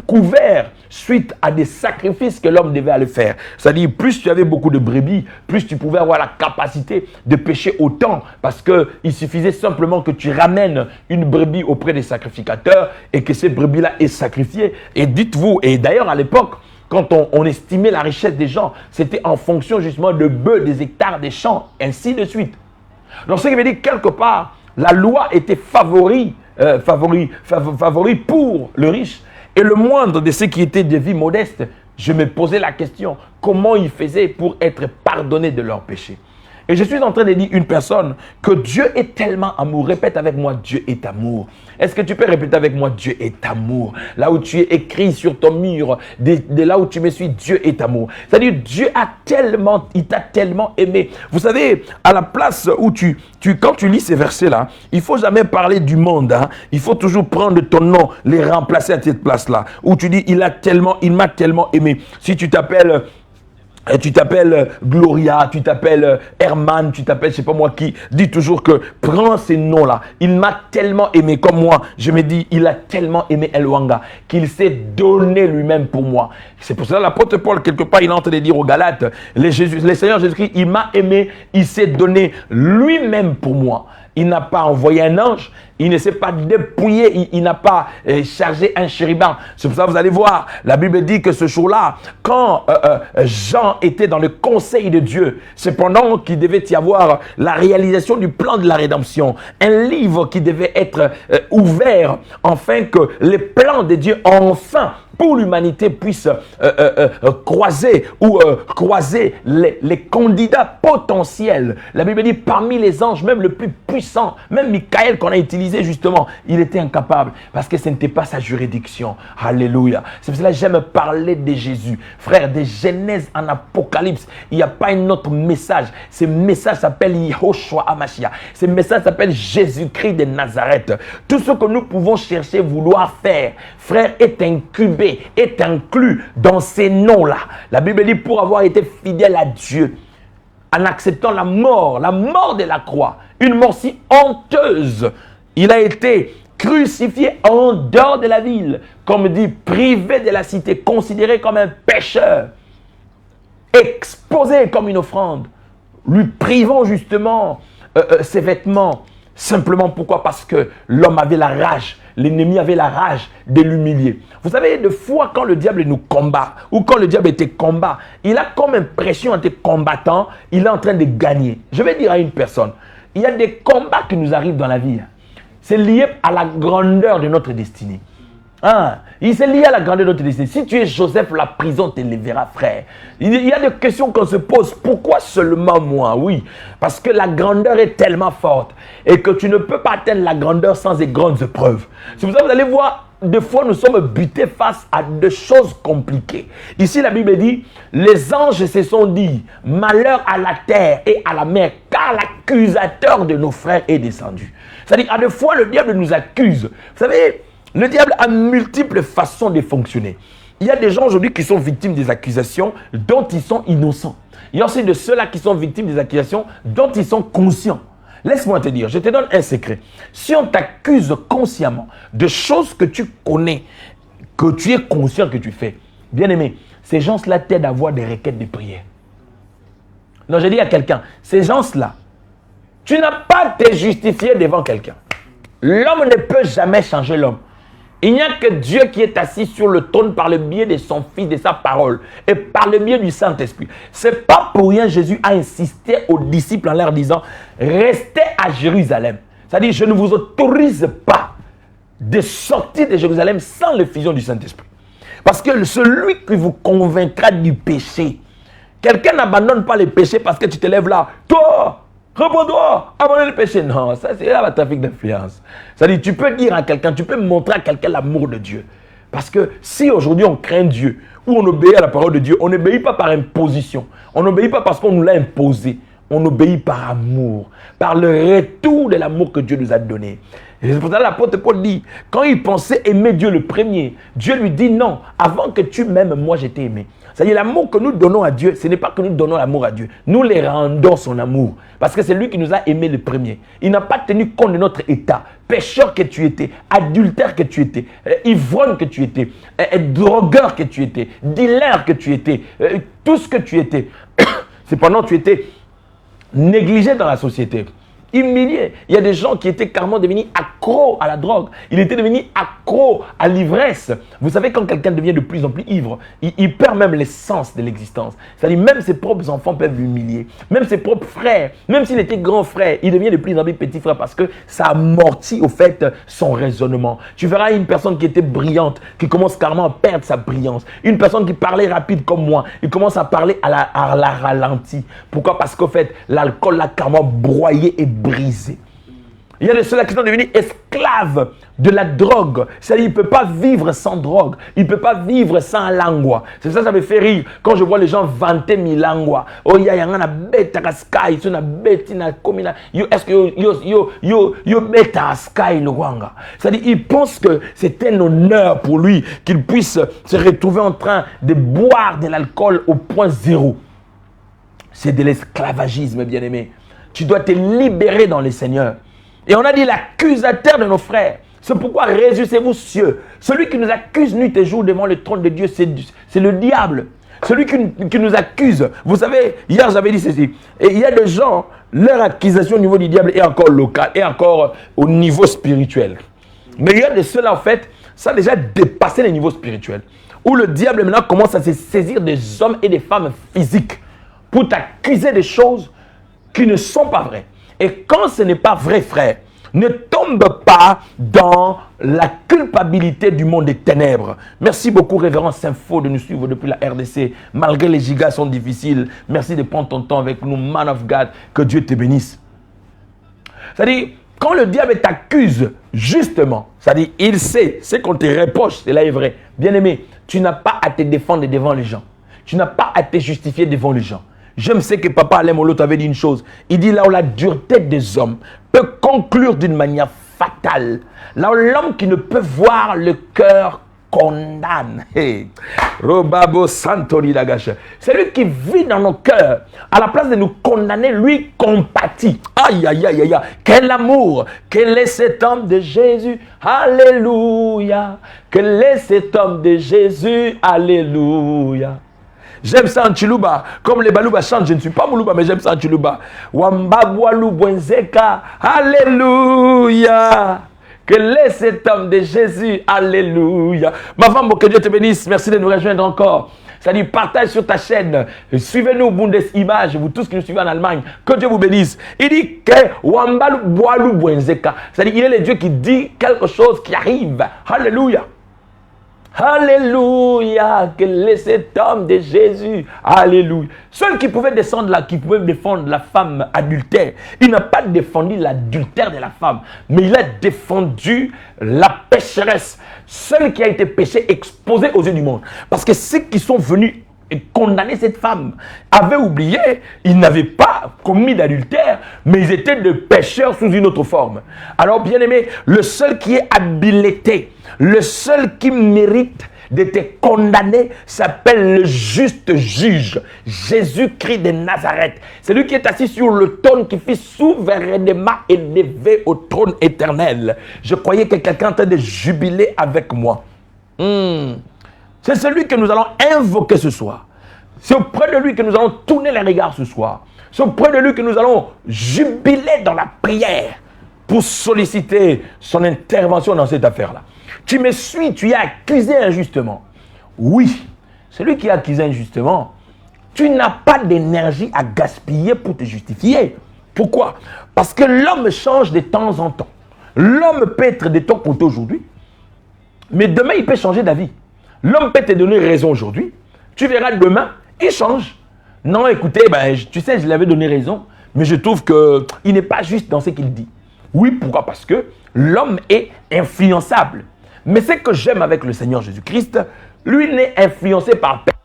couverts suite à des sacrifices que l'homme devait aller faire. C'est-à-dire, plus tu avais beaucoup de brebis, plus tu pouvais avoir la capacité de pécher autant. Parce qu'il suffisait simplement que tu ramènes une brebis auprès des sacrificateurs et que cette brebis-là est sacrifiée. Et dites-vous, et d'ailleurs à l'époque, quand on estimait la richesse des gens, c'était en fonction justement de bœufs, des hectares, des champs, ainsi de suite. Donc, ce qui veut dire quelque part, la loi était favori pour le riche. Et le moindre de ceux qui étaient de vie modeste, je me posais la question, comment ils faisaient pour être pardonnés de leurs péchés? Et je suis en train de dire une personne que Dieu est tellement amour. Répète avec moi, Dieu est amour. Est-ce que tu peux répéter avec moi, Dieu est amour? Là où tu es écrit sur ton mur, de là où tu me suis, Dieu est amour. C'est-à-dire, Dieu il t'a tellement aimé. Vous savez, à la place où quand tu lis ces versets-là, il ne faut jamais parler du monde. Hein. Il faut toujours prendre ton nom, les remplacer à cette place-là. Où tu dis, il m'a tellement aimé. Si tu t'appelles Gloria, tu t'appelles Herman, tu t'appelles je sais pas moi qui, dis toujours que prends ces noms-là. Il m'a tellement aimé, comme moi, je me dis, il a tellement aimé Elwanga qu'il s'est donné lui-même pour moi. C'est pour ça que l'apôtre Paul, quelque part, il est en train de dire aux Galates, le Seigneur Jésus-Christ, il m'a aimé, il s'est donné lui-même pour moi. il n'a pas envoyé un ange, il ne s'est pas dépouillé, il n'a pas chargé un chérubin. C'est pour ça que vous allez voir, la Bible dit que ce jour-là, quand Jean était dans le conseil de Dieu, c'est pendant qu'il devait y avoir la réalisation du plan de la rédemption, un livre qui devait être ouvert, afin que les plans de Dieu enfin pour l'humanité puisse croiser les candidats potentiels. La Bible dit parmi les anges, même le plus puissant, même Michael qu'on a utilisé justement, il était incapable parce que ce n'était pas sa juridiction. Alléluia. C'est pour cela que j'aime parler de Jésus. Frère, de Genèse en Apocalypse, il n'y a pas un autre message. Ce message s'appelle Yehoshua Hamashiach. Ce message s'appelle Jésus-Christ de Nazareth. Tout ce que nous pouvons chercher, vouloir faire, frère, est incubé, est inclus dans ces noms-là. La Bible dit pour avoir été fidèle à Dieu, en acceptant la mort de la croix, une mort si honteuse, il a été crucifié en dehors de la ville, comme dit, privé de la cité, considéré comme un pécheur, exposé comme une offrande, lui privant justement ses vêtements. Simplement pourquoi? Parce que l'homme avait la rage, l'ennemi avait la rage de l'humilier. Vous savez, des fois, quand le diable nous combat, ou quand le diable était combat, il a comme impression en être combattant, il est en train de gagner. Je vais dire à une personne, il y a des combats qui nous arrivent dans la vie. C'est lié à la grandeur de notre destinée. Il s'est lié à la grandeur de notre destinée. Si tu es Joseph, la prison t'élèvera, frère. Il y a des questions qu'on se pose. Pourquoi seulement moi? Oui, parce que la grandeur est tellement forte et que tu ne peux pas atteindre la grandeur sans des grandes épreuves. C'est pour ça que vous allez voir, des fois nous sommes butés face à des choses compliquées. Ici la Bible dit, les anges se sont dit, malheur à la terre et à la mer, car l'accusateur de nos frères est descendu. C'est-à-dire, à des fois le diable nous accuse. Vous savez, le diable a multiples façons de fonctionner. Il y a des gens aujourd'hui qui sont victimes des accusations dont ils sont innocents. Il y a aussi de ceux-là qui sont victimes des accusations dont ils sont conscients. Laisse-moi te dire, je te donne un secret. Si on t'accuse consciemment de choses que tu connais, que tu es conscient que tu fais, bien aimé, ces gens-là t'aident à avoir des requêtes de prière. Non, je dis à quelqu'un, ces gens-là, tu n'as pas à te justifier devant quelqu'un. L'homme ne peut jamais changer l'homme. Il n'y a que Dieu qui est assis sur le trône par le biais de son Fils, de sa parole et par le biais du Saint-Esprit. Ce n'est pas pour rien Jésus a insisté aux disciples en leur disant « Restez à Jérusalem ». C'est-à-dire, je ne vous autorise pas de sortir de Jérusalem sans l'effusion du Saint-Esprit. Parce que celui qui vous convaincra du péché, quelqu'un n'abandonne pas le péché parce que tu te lèves là. Toi, repose-toi, abandonne le péché. Non, ça c'est là le trafic d'influence. C'est-à-dire, tu peux dire à quelqu'un, tu peux montrer à quelqu'un l'amour de Dieu. Parce que si aujourd'hui on craint Dieu, ou on obéit à la parole de Dieu, on n'obéit pas par imposition. On n'obéit pas parce qu'on nous l'a imposé. On obéit par amour, par le retour de l'amour que Dieu nous a donné. Et c'est pour ça que l'apôtre Paul dit, quand il pensait aimer Dieu le premier, Dieu lui dit non, avant que tu m'aimes, moi je t'ai aimé. C'est-à-dire l'amour que nous donnons à Dieu, ce n'est pas que nous donnons l'amour à Dieu, nous les rendons son amour. Parce que c'est lui qui nous a aimés le premier. Il n'a pas tenu compte de notre état, pécheur que tu étais, adultère que tu étais, ivrogne que tu étais, drogueur que tu étais, dealer que tu étais, tout ce que tu étais. Cependant, tu étais négligé dans la société, humilié. Il y a des gens qui étaient carrément devenus accros à la drogue. Il était devenu accro à l'ivresse. Vous savez, quand quelqu'un devient de plus en plus ivre, il perd même l'essence de l'existence. C'est-à-dire, même ses propres enfants peuvent l'humilier. Même ses propres frères, même s'il était grand frère, il devient de plus en plus petit frère parce que ça amortit au fait son raisonnement. Tu verras une personne qui était brillante, qui commence carrément à perdre sa brillance. Une personne qui parlait rapide comme moi, il commence à parler à la ralentie. Pourquoi? Parce qu'au fait, l'alcool l'a carrément broyé et brisé. Il y a de ceux-là qui sont devenus esclaves de la drogue. C'est-à-dire, il ne peut pas vivre sans drogue. Il ne peut pas vivre sans langua. C'est ça, ça me fait rire quand je vois les gens vanter mi langua. Oh, il y a un bête à sky, il y a un bête à comina. Est-ce que yo bête à sky le wanga? C'est-à-dire, il pense que c'est un honneur pour lui qu'il puisse se retrouver en train de boire de l'alcool au point zéro. C'est de l'esclavagisme, bien-aimé. Tu dois te libérer dans le Seigneur. Et on a dit l'accusateur de nos frères. C'est pourquoi réjouissez-vous, cieux. Celui qui nous accuse nuit et jour devant le trône de Dieu, c'est le diable. Celui qui nous accuse. Vous savez, hier j'avais dit ceci. Et il y a des gens, leur accusation au niveau du diable est encore locale, est encore au niveau spirituel. Mais il y a de ceux-là, en fait, ça a déjà dépassé les niveaux spirituels. Où le diable maintenant commence à se saisir des hommes et des femmes physiques pour t'accuser des choses qui ne sont pas vraies. Et quand ce n'est pas vrai, frère, ne tombe pas dans la culpabilité du monde des ténèbres. Merci beaucoup, révérend Saint-Faux, de nous suivre depuis la RDC. Malgré les gigas sont difficiles, merci de prendre ton temps avec nous, man of God. Que Dieu te bénisse. C'est-à-dire, quand le diable t'accuse, justement, c'est-à-dire, il sait, ce qu'on te reproche, cela est vrai. Bien-aimé, tu n'as pas à te défendre devant les gens. Tu n'as pas à te justifier devant les gens. Je me sais que Papa Alain Molo t'avait dit une chose. Il dit là où la dureté des hommes peut conclure d'une manière fatale. Là où l'homme qui ne peut voir le cœur condamne. Hey. Robabo Santori Lagache. C'est lui qui vit dans nos cœurs. À la place de nous condamner, lui compatit. Aïe, aïe, aïe, aïe. Quel amour. Quel est cet homme de Jésus. Alléluia. Quel est cet homme de Jésus. Alléluia. J'aime ça en Chiluba. Comme les Balouba chantent, je ne suis pas Moulouba, mais j'aime ça en Chiluba. Wambaboualou Bwenzeka. Alléluia. Quel est cet homme de Jésus? Alléluia. Ma femme, que Dieu te bénisse. Merci de nous rejoindre encore. C'est-à-dire, partage sur ta chaîne. Suivez-nous, Bundesimage, vous tous qui nous suivez en Allemagne. Que Dieu vous bénisse. Il dit que Wambaboualou Bwenzeka. C'est-à-dire, il est le Dieu qui dit quelque chose qui arrive. Alléluia. Alléluia, quel est cet homme de Jésus. Alléluia. Seul qui pouvait descendre là, qui pouvait défendre la femme adultère, il n'a pas défendu l'adultère de la femme, mais il a défendu la pécheresse. Seul qui a été péché, exposé aux yeux du monde. Parce que ceux qui sont venus condamner cette femme avaient oublié, ils n'avaient pas commis d'adultère, mais ils étaient de pécheurs sous une autre forme. Alors bien aimé, le seul qui est habilité, le seul qui mérite d'être condamné s'appelle le juste juge, Jésus-Christ de Nazareth. C'est lui qui est assis sur le trône, qui fit souverainement élevé au trône éternel. Je croyais que quelqu'un était de jubiler avec moi. C'est celui que nous allons invoquer ce soir. C'est auprès de lui que nous allons tourner les regards ce soir. C'est auprès de lui que nous allons jubiler dans la prière pour solliciter son intervention dans cette affaire-là. Tu me suis, tu es accusé injustement. Oui, celui qui est accusé injustement, tu n'as pas d'énergie à gaspiller pour te justifier. Pourquoi? Parce que l'homme change de temps en temps. L'homme peut être de ton côté aujourd'hui, mais demain il peut changer d'avis. L'homme peut te donner raison aujourd'hui, tu verras demain, il change. Non, écoutez, tu sais, je lui avais donné raison, mais je trouve qu'il n'est pas juste dans ce qu'il dit. Oui, pourquoi? Parce que l'homme est influençable. Mais ce que j'aime avec le Seigneur Jésus-Christ, lui n'est influencé par personne.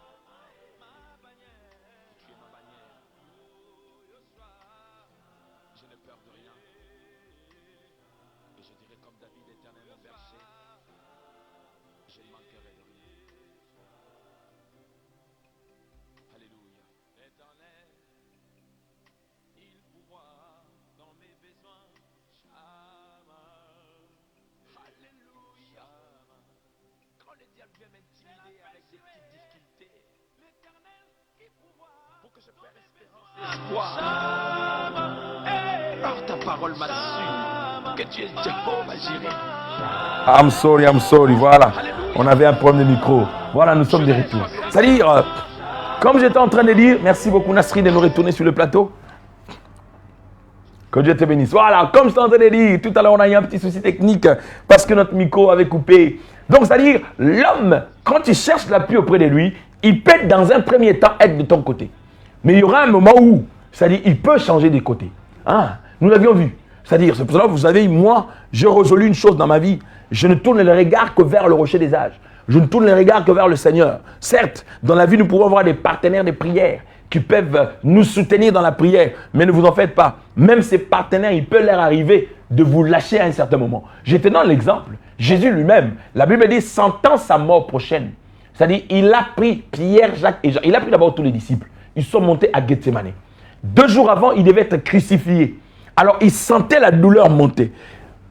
Par ta parole m'a su que tu es Jehovah Jireh. I'm sorry, voilà. On avait un problème de micro. Voilà, nous sommes de retour. C'est-à-dire, comme j'étais en train de dire, merci beaucoup Nasri de nous retourner sur le plateau. Que Dieu te bénisse. Voilà, comme j'étais en train de dire, tout à l'heure on a eu un petit souci technique parce que notre micro avait coupé. Donc, c'est-à-dire, l'homme, quand tu cherches l'appui auprès de lui, il peut dans un premier temps être de ton côté. Mais il y aura un moment où, c'est-à-dire, il peut changer de côté. Ah, nous l'avions vu. C'est-à-dire, c'est pour cela que vous savez, moi, j'ai résolu une chose dans ma vie. Je ne tourne le regard que vers le rocher des âges. Je ne tourne le regard que vers le Seigneur. Certes, dans la vie, nous pouvons avoir des partenaires de prière qui peuvent nous soutenir dans la prière. Mais ne vous en faites pas. Même ces partenaires, il peut leur arriver de vous lâcher à un certain moment. Je te donne l'exemple. Jésus lui-même, la Bible dit, sentant sa mort prochaine. C'est-à-dire, il a pris Pierre, Jacques et Jean. Il a pris d'abord tous les disciples. Ils sont montés à Gethsémane. 2 jours avant, il devait être crucifié. Alors, il sentait la douleur monter.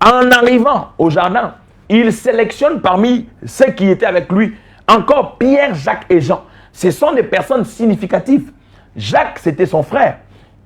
En arrivant au jardin, il sélectionne parmi ceux qui étaient avec lui encore Pierre, Jacques et Jean. Ce sont des personnes significatives. Jacques, c'était son frère.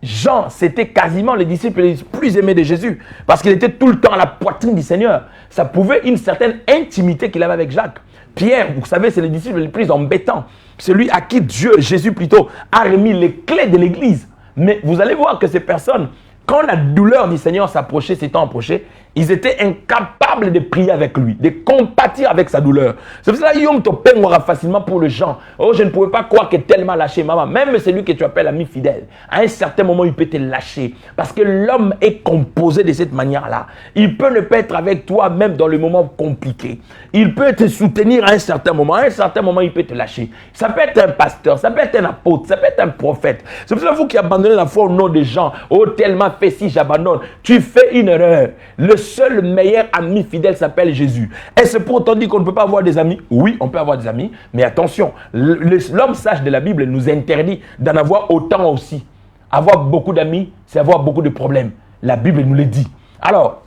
Jean, c'était quasiment le disciple le plus aimé de Jésus parce qu'il était tout le temps à la poitrine du Seigneur. Ça prouvait une certaine intimité qu'il avait avec Jacques. Pierre, vous savez, c'est le disciple le plus embêtant. Celui à qui Dieu, Jésus plutôt, a remis les clés de l'église. Mais vous allez voir que ces personnes, quand la douleur du Seigneur s'approchait, s'étant approchée, ils étaient incapables de prier avec lui, de compatir avec sa douleur. C'est pour ça que Yom Topeng aura facilement pour le gens. Oh, je ne pouvais pas croire que tel m'a lâché, maman. Même celui que tu appelles ami fidèle, à un certain moment, il peut te lâcher. Parce que l'homme est composé de cette manière-là. Il peut ne pas être avec toi, même dans le moment compliqué. Il peut te soutenir à un certain moment. À un certain moment, il peut te lâcher. Ça peut être un pasteur, ça peut être un apôtre, ça peut être un prophète. C'est pour ça que vous qui abandonnez la foi au nom des gens, oh, tellement fait si j'abandonne, tu fais une erreur. Le seul meilleur ami fidèle s'appelle Jésus. Est-ce pour autant dire qu'on ne peut pas avoir des amis? Oui, on peut avoir des amis, mais attention, l'homme sage de la Bible nous interdit d'en avoir autant aussi. Avoir beaucoup d'amis, c'est avoir beaucoup de problèmes. La Bible nous le dit. Alors,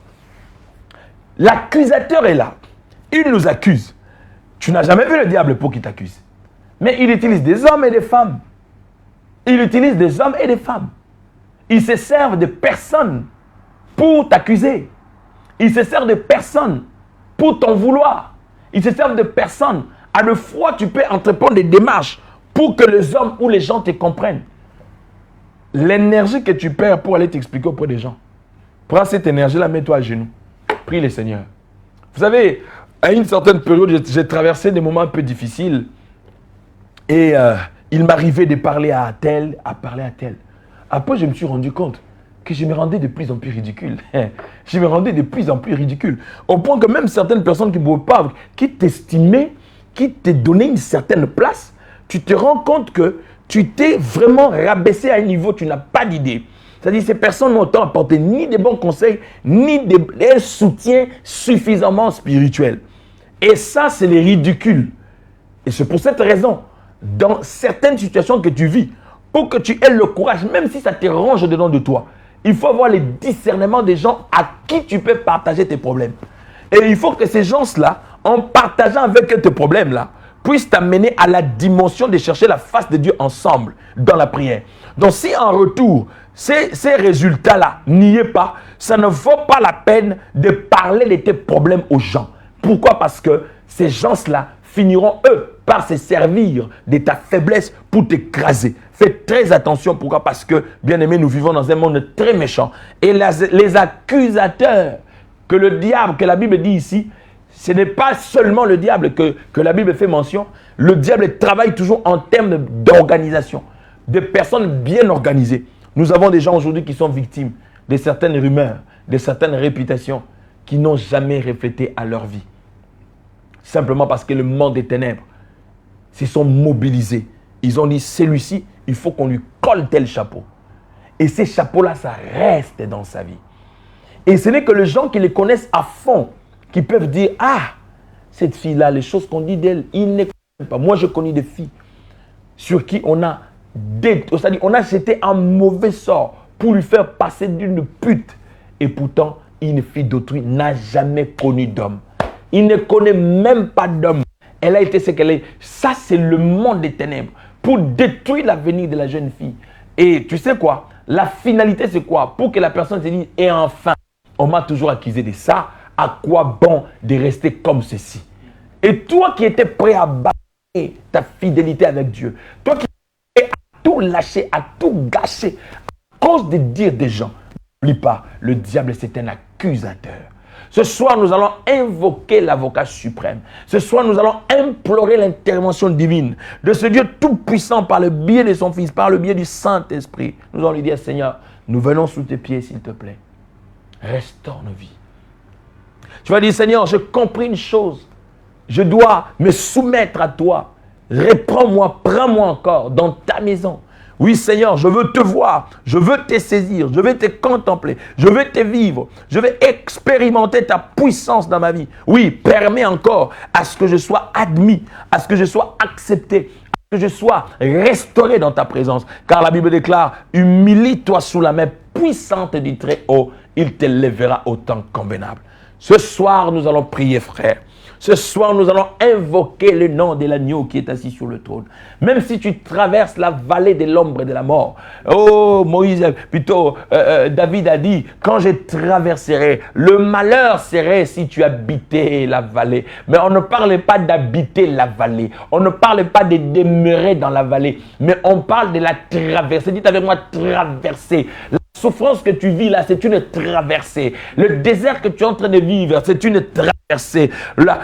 l'accusateur est là. Il nous accuse. Tu n'as jamais vu le diable pour qu'il t'accuse. Mais il utilise des hommes et des femmes. Il utilise des hommes et des femmes. Il se sert de personnes pour t'accuser. Il se sert de personnes pour t'en vouloir. Il se sert de personnes. À la fois, tu peux entreprendre des démarches pour que les hommes ou les gens te comprennent. L'énergie que tu perds pour aller t'expliquer auprès des gens, prends cette énergie-là, mets-toi à genoux. Prie le Seigneur. Vous savez, à une certaine période, j'ai traversé des moments un peu difficiles. Et il m'arrivait de parler à tel, à parler à tel. Après, je me suis rendu compte que je me rendais de plus en plus ridicule. Je me rendais de plus en plus ridicule. Au point que même certaines personnes qui ne pouvaient pas, qui t'estimaient, qui te donnaient une certaine place, tu te rends compte que tu t'es vraiment rabaissé à un niveau, tu n'as pas d'idée. C'est-à-dire que ces personnes n'ont autant apporté ni des bons conseils, ni des soutiens suffisamment spirituels. Et ça, c'est les ridicules. Et c'est pour cette raison, dans certaines situations que tu vis, pour que tu aies le courage, même si ça te range dedans de toi, il faut avoir le discernement des gens à qui tu peux partager tes problèmes. Et il faut que ces gens-là, en partageant avec eux tes problèmes-là, puissent t'amener à la dimension de chercher la face de Dieu ensemble dans la prière. Donc si en retour, ces résultats-là n'y est pas, ça ne vaut pas la peine de parler de tes problèmes aux gens. Pourquoi? Parce que ces gens-là finiront, eux, par se servir de ta faiblesse pour t'écraser. Fais très attention. Pourquoi? Parce que, bien aimé, nous vivons dans un monde très méchant. Et les accusateurs que le diable, que la Bible dit ici, ce n'est pas seulement le diable que la Bible fait mention. Le diable travaille toujours en termes d'organisation, de personnes bien organisées. Nous avons des gens aujourd'hui qui sont victimes de certaines rumeurs, de certaines réputations qui n'ont jamais reflété à leur vie. Simplement parce que le monde des ténèbres se sont mobilisés. Ils ont dit, celui-ci, il faut qu'on lui colle tel chapeau. Et ces chapeaux-là, ça reste dans sa vie. Et ce n'est que les gens qui les connaissent à fond qui peuvent dire, ah, cette fille-là, les choses qu'on dit d'elle, il ne connaît pas. Moi, je connais des filles sur qui on a jeté un mauvais sort pour lui faire passer d'une pute. Et pourtant, une fille d'autrui n'a jamais connu d'homme. Il ne connaît même pas d'homme. Elle a été ce qu'elle est. Ça, c'est le monde des ténèbres pour détruire l'avenir de la jeune fille. Et tu sais quoi? La finalité, c'est quoi? Pour que la personne se dise, et enfin, on m'a toujours accusé de ça. À quoi bon de rester comme ceci? Et toi qui étais prêt à bâtir ta fidélité avec Dieu, toi qui étais prêt à tout lâcher, à tout gâcher, à cause de dire des gens, n'oublie pas, le diable, c'est un accusateur. Ce soir, nous allons invoquer l'avocat suprême. Ce soir, nous allons implorer l'intervention divine de ce Dieu tout-puissant par le biais de son Fils, par le biais du Saint-Esprit. Nous allons lui dire, Seigneur, nous venons sous tes pieds, s'il te plaît. Restaure nos vies. Tu vas dire, Seigneur, j'ai compris une chose. Je dois me soumettre à toi. Reprends-moi, prends-moi encore dans ta maison. Oui, Seigneur, je veux te voir, je veux te saisir, je veux te contempler, je veux te vivre, je veux expérimenter ta puissance dans ma vie. Oui, permets encore à ce que je sois admis, à ce que je sois accepté, à ce que je sois restauré dans ta présence. Car la Bible déclare, humilie-toi sous la main puissante du Très-Haut, il te lèvera au temps convenable. Ce soir, nous allons prier, frère. Ce soir, nous allons invoquer le nom de l'agneau qui est assis sur le trône. Même si tu traverses la vallée de l'ombre et de la mort. Oh, David a dit, quand je traverserai, le malheur serait si tu habitais la vallée. Mais on ne parle pas d'habiter la vallée. On ne parle pas de demeurer dans la vallée. Mais on parle de la traversée. Dites avec moi, traverser. La souffrance que tu vis là, c'est une traversée. Le désert que tu es en train de vivre, c'est une traversée.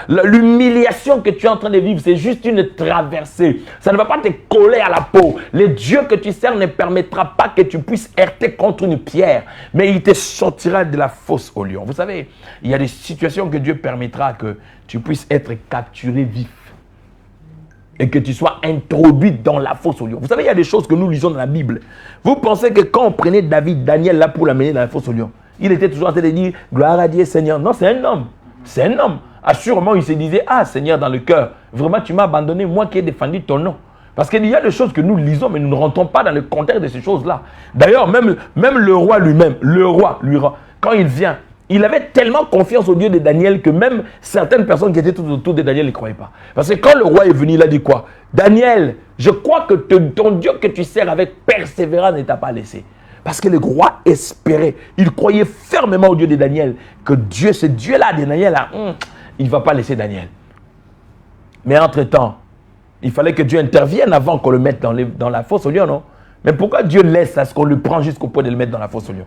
L'humiliation que tu es en train de vivre, c'est juste une traversée. Ça ne va pas te coller à la peau. Le Dieu que tu sers ne permettra pas que tu puisses heurter contre une pierre, mais il te sortira de la fosse au lion. Vous savez, il y a des situations que Dieu permettra que tu puisses être capturé vif et que tu sois introduit dans la fosse au lion. Vous savez, il y a des choses que nous lisons dans la Bible. Vous pensez que quand on prenait Daniel là pour l'amener dans la fosse au lion, il était toujours en train de dire « Gloire à Dieu, Seigneur ». Non, c'est un homme. C'est un homme. Assurément, il se disait « Ah, Seigneur, dans le cœur, vraiment, tu m'as abandonné, moi qui ai défendu ton nom. » Parce qu'il y a des choses que nous lisons, mais nous ne rentrons pas dans le contexte de ces choses-là. D'ailleurs, même le roi lui-même, quand il vient, il avait tellement confiance au Dieu de Daniel que même certaines personnes qui étaient tout autour de Daniel ne croyaient pas. Parce que quand le roi est venu, il a dit quoi? Daniel, je crois que ton Dieu que tu sers avec persévérance ne t'a pas laissé. Parce que le roi espérait, il croyait fermement au Dieu de Daniel, que Dieu, ce Dieu-là de Daniel, là, il ne va pas laisser Daniel. Mais entre-temps, il fallait que Dieu intervienne avant qu'on le mette dans la fosse au lion, non? Mais pourquoi Dieu laisse à ce qu'on le prend jusqu'au point de le mettre dans la fosse au lion?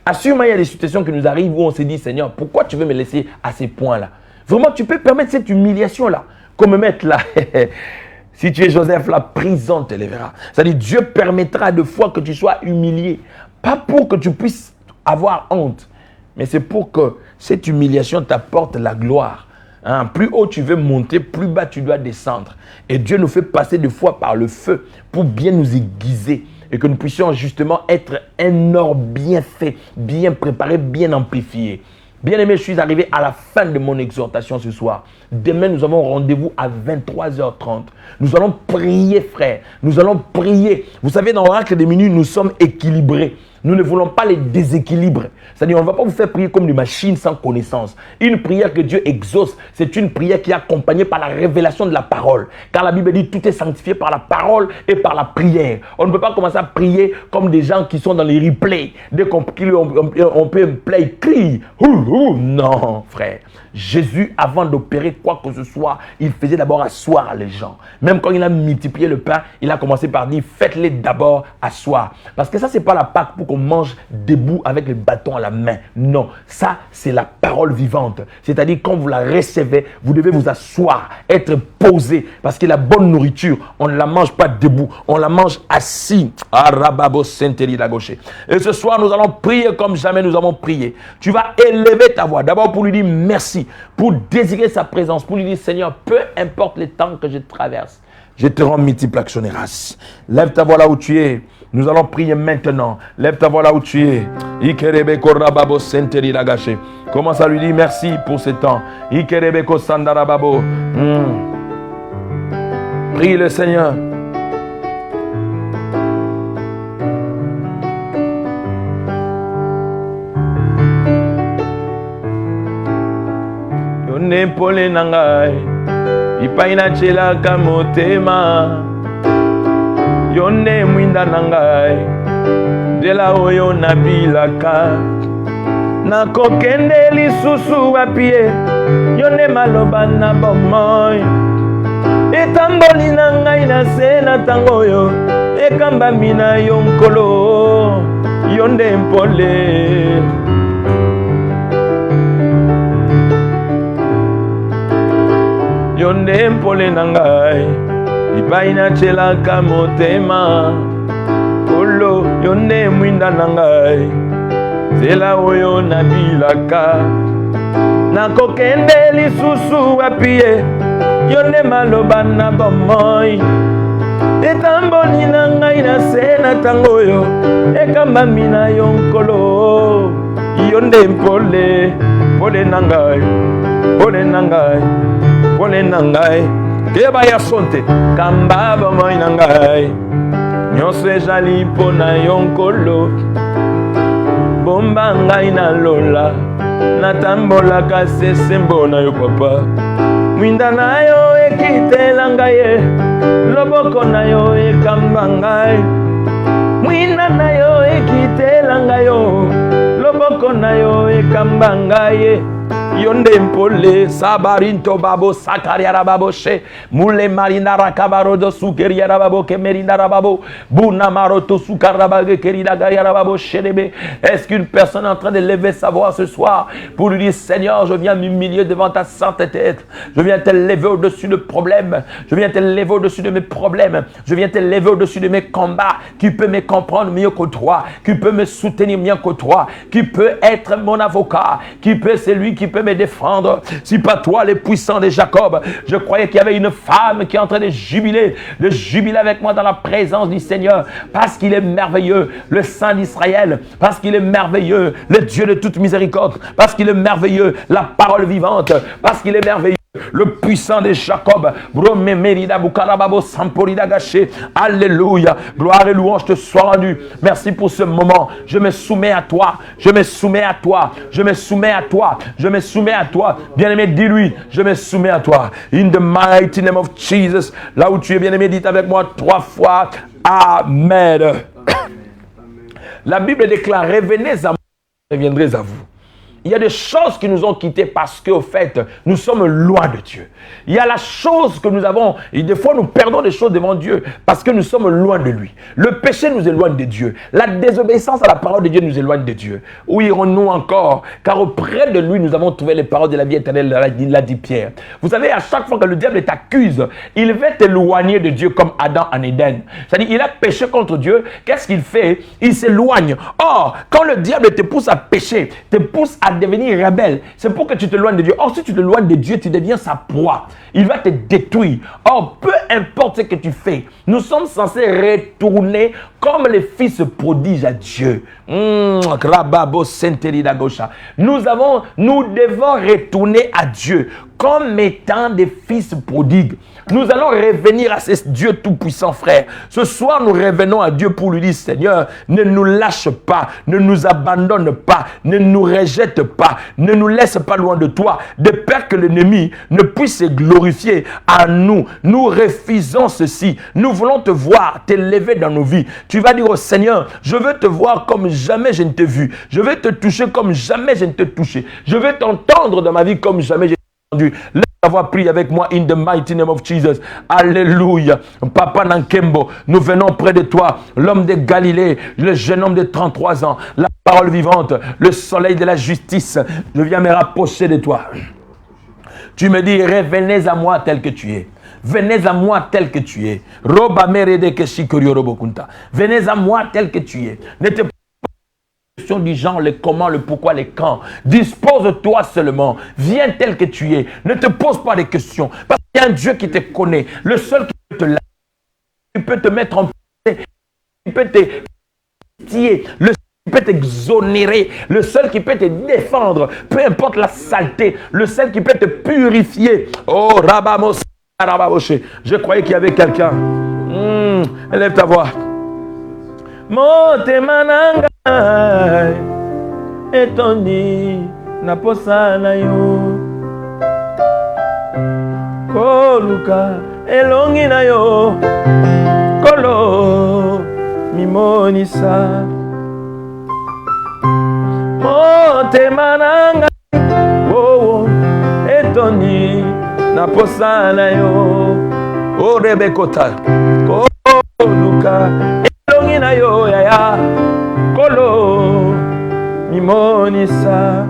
Assurément, il y a des situations qui nous arrivent où on se dit, Seigneur, pourquoi tu veux me laisser à ces points-là? Vraiment, tu peux permettre cette humiliation-là, qu'on me mette là. Si tu es Joseph, la prison te lèvera. C'est-à-dire, Dieu permettra de fois que tu sois humilié. Pas pour que tu puisses avoir honte, mais c'est pour que cette humiliation t'apporte la gloire. Hein? Plus haut tu veux monter, plus bas tu dois descendre. Et Dieu nous fait passer des fois par le feu pour bien nous aiguiser. Et que nous puissions justement être un or bien fait, bien préparé, bien amplifié. Bien aimé, je suis arrivé à la fin de mon exhortation ce soir. Demain, nous avons rendez-vous à 23h30. Nous allons prier, frère. Nous allons prier. Vous savez, dans l'oracle des minutes, nous sommes équilibrés. Nous ne voulons pas les déséquilibres. C'est-à-dire, on ne va pas vous faire prier comme des machines sans connaissance. Une prière que Dieu exauce, c'est une prière qui est accompagnée par la révélation de la parole. Car la Bible dit tout est sanctifié par la parole et par la prière. On ne peut pas commencer à prier comme des gens qui sont dans les replays. Dès qu'on peut play, crie. Non, frère. Jésus, avant d'opérer quoi que ce soit, il faisait d'abord asseoir les gens. Même quand il a multiplié le pain, il a commencé par dire, faites-les d'abord asseoir. Parce que ça, c'est pas la Pâque pour qu'on mange debout avec le bâton à la main. Non, ça, c'est la parole vivante. C'est-à-dire, quand vous la recevez, vous devez vous asseoir, être posé. Parce que la bonne nourriture, on ne la mange pas debout, on la mange assis. Et ce soir, nous allons prier comme jamais nous avons prié. Tu vas élever ta voix, d'abord pour lui dire merci, pour désirer sa présence, pour lui dire, Seigneur, peu importe les temps que je traverse, je te rends multiple actionnaire. Lève ta voix là où tu es. Nous allons prier maintenant. Lève ta voix là où tu es. Commence à lui dire merci pour ce temps. Prie le Seigneur. Nepole nangai ipaina chela kamotema yonde mwinda nangai dela oyo nabilaka nakokende lisusu apie yonde maloba na bomoi etamboli nangai na se na tango oyo ekamba mina yonkolo yonde mpole yonde mpole nangai ipaina chelaka motema olo yonde mwinda nangai zela oyo nabilaka nakokende lisusu apie yonde maloba na bomoi etamboli nangai na se na tango oyo ekamba mina yonkolo yonde mpole pole nangai pole nangai pole nangai keba ya sonte kamba bomoi nangai nyonso ezali mpona yonkolo bomba ngai na lola natambolaka sesembo na yo papa mwinda na yo ekitela ngai ye loboko na yo ekamba ngai mwinda na yo ekitela ngai yo loboko na yo ekamba ngai ye Yonde mpole sabarinto babo sakariara babo she mule marina rakabaro do sukeriara babo kemerina rababo buna maroto sukarabage kerida gariara babo sherebe. Est-ce qu'une personne est en train de lever sa voix ce soir pour lui dire Seigneur, je viens m'humilier devant ta sainte tête, je viens te lever au-dessus de problèmes, je viens te lever au-dessus de mes problèmes, je viens te lever au-dessus de mes combats, qui peut me comprendre mieux que toi, qui peut me soutenir mieux que toi, qui peut être mon avocat, qui peut celui qui peut me défendre. Si pas toi, les puissants de Jacob. Je croyais qu'il y avait une femme qui est en train de jubiler avec moi dans la présence du Seigneur, parce qu'il est merveilleux, le Saint d'Israël, parce qu'il est merveilleux, le Dieu de toute miséricorde, parce qu'il est merveilleux, la parole vivante, parce qu'il est merveilleux, le puissant de Jacob. Alléluia. Gloire et louange te soient rendues. Merci pour ce moment. Je me soumets à toi. Je me soumets à toi. Je me soumets à toi. Je me soumets à toi. Bien-aimé, dis-lui, je me soumets à toi. In the mighty name of Jesus. Là où tu es, bien-aimé, dites avec moi 3 fois. Amen. La Bible déclare, revenez à moi, je reviendrai à vous. Il y a des choses qui nous ont quittés parce qu'au fait, nous sommes loin de Dieu. Il y a la chose que nous avons, et des fois nous perdons des choses devant Dieu parce que nous sommes loin de lui. Le péché nous éloigne de Dieu. La désobéissance à la parole de Dieu nous éloigne de Dieu. Où irons-nous encore? Car auprès de lui, nous avons trouvé les paroles de la vie éternelle, l'a dit Pierre. Vous savez, à chaque fois que le diable t'accuse, il veut t'éloigner de Dieu comme Adam en Éden. C'est-à-dire, il a péché contre Dieu. Qu'est-ce qu'il fait? Il s'éloigne. Or, quand le diable te pousse à pécher, te pousse à devenir rebelle, c'est pour que tu te éloignes de Dieu. Or, si tu te éloignes de Dieu, tu deviens sa proie. Il va te détruire. Or, peu importe ce que tu fais, nous sommes censés retourner comme les fils prodiges à Dieu. Nous devons retourner à Dieu comme étant des fils prodigues. Nous allons revenir à ce Dieu tout-puissant, frère. Ce soir, nous revenons à Dieu pour lui dire, Seigneur, ne nous lâche pas, ne nous abandonne pas, ne nous rejette pas, ne nous laisse pas loin de toi, de peur que l'ennemi ne puisse se glorifier à nous. Nous refusons ceci. Nous voulons te voir, t'élever dans nos vies. Tu vas dire au Seigneur, je veux te voir comme jamais je ne t'ai vu. Je veux te toucher comme jamais je ne t'ai touché. Je veux t'entendre dans ma vie comme jamais je entendu. Laisse avoir prié avec moi in the mighty name of Jesus. Alléluia. Papa Nankembo, nous venons près de toi, l'homme de Galilée, le jeune homme de 33 ans, la parole vivante, le soleil de la justice. Je viens me rapprocher de toi. Tu me dis, revenez à moi tel que tu es. Venez à moi tel que tu es. Venez à moi tel que tu es. Ne te du genre, le comment, le pourquoi, les quand. Dispose-toi seulement. Viens tel que tu es. Ne te pose pas de questions. Parce qu'il y a un Dieu qui te connaît. Le seul qui peut te lâcher, qui peut te mettre en paix, qui peut te tirer, le seul qui peut t'exonérer, le seul qui peut te défendre, peu importe la saleté, le seul qui peut te purifier. Oh, Rabamos, Rababoché. Je croyais qu'il y avait quelqu'un. Élève ta voix. Motema nanga etondi na posa na yo koluka elongi na yo kolo mimonisa motema nanga etondi na posa na yo o rebekota koluka na yo yaya kolo mimonisa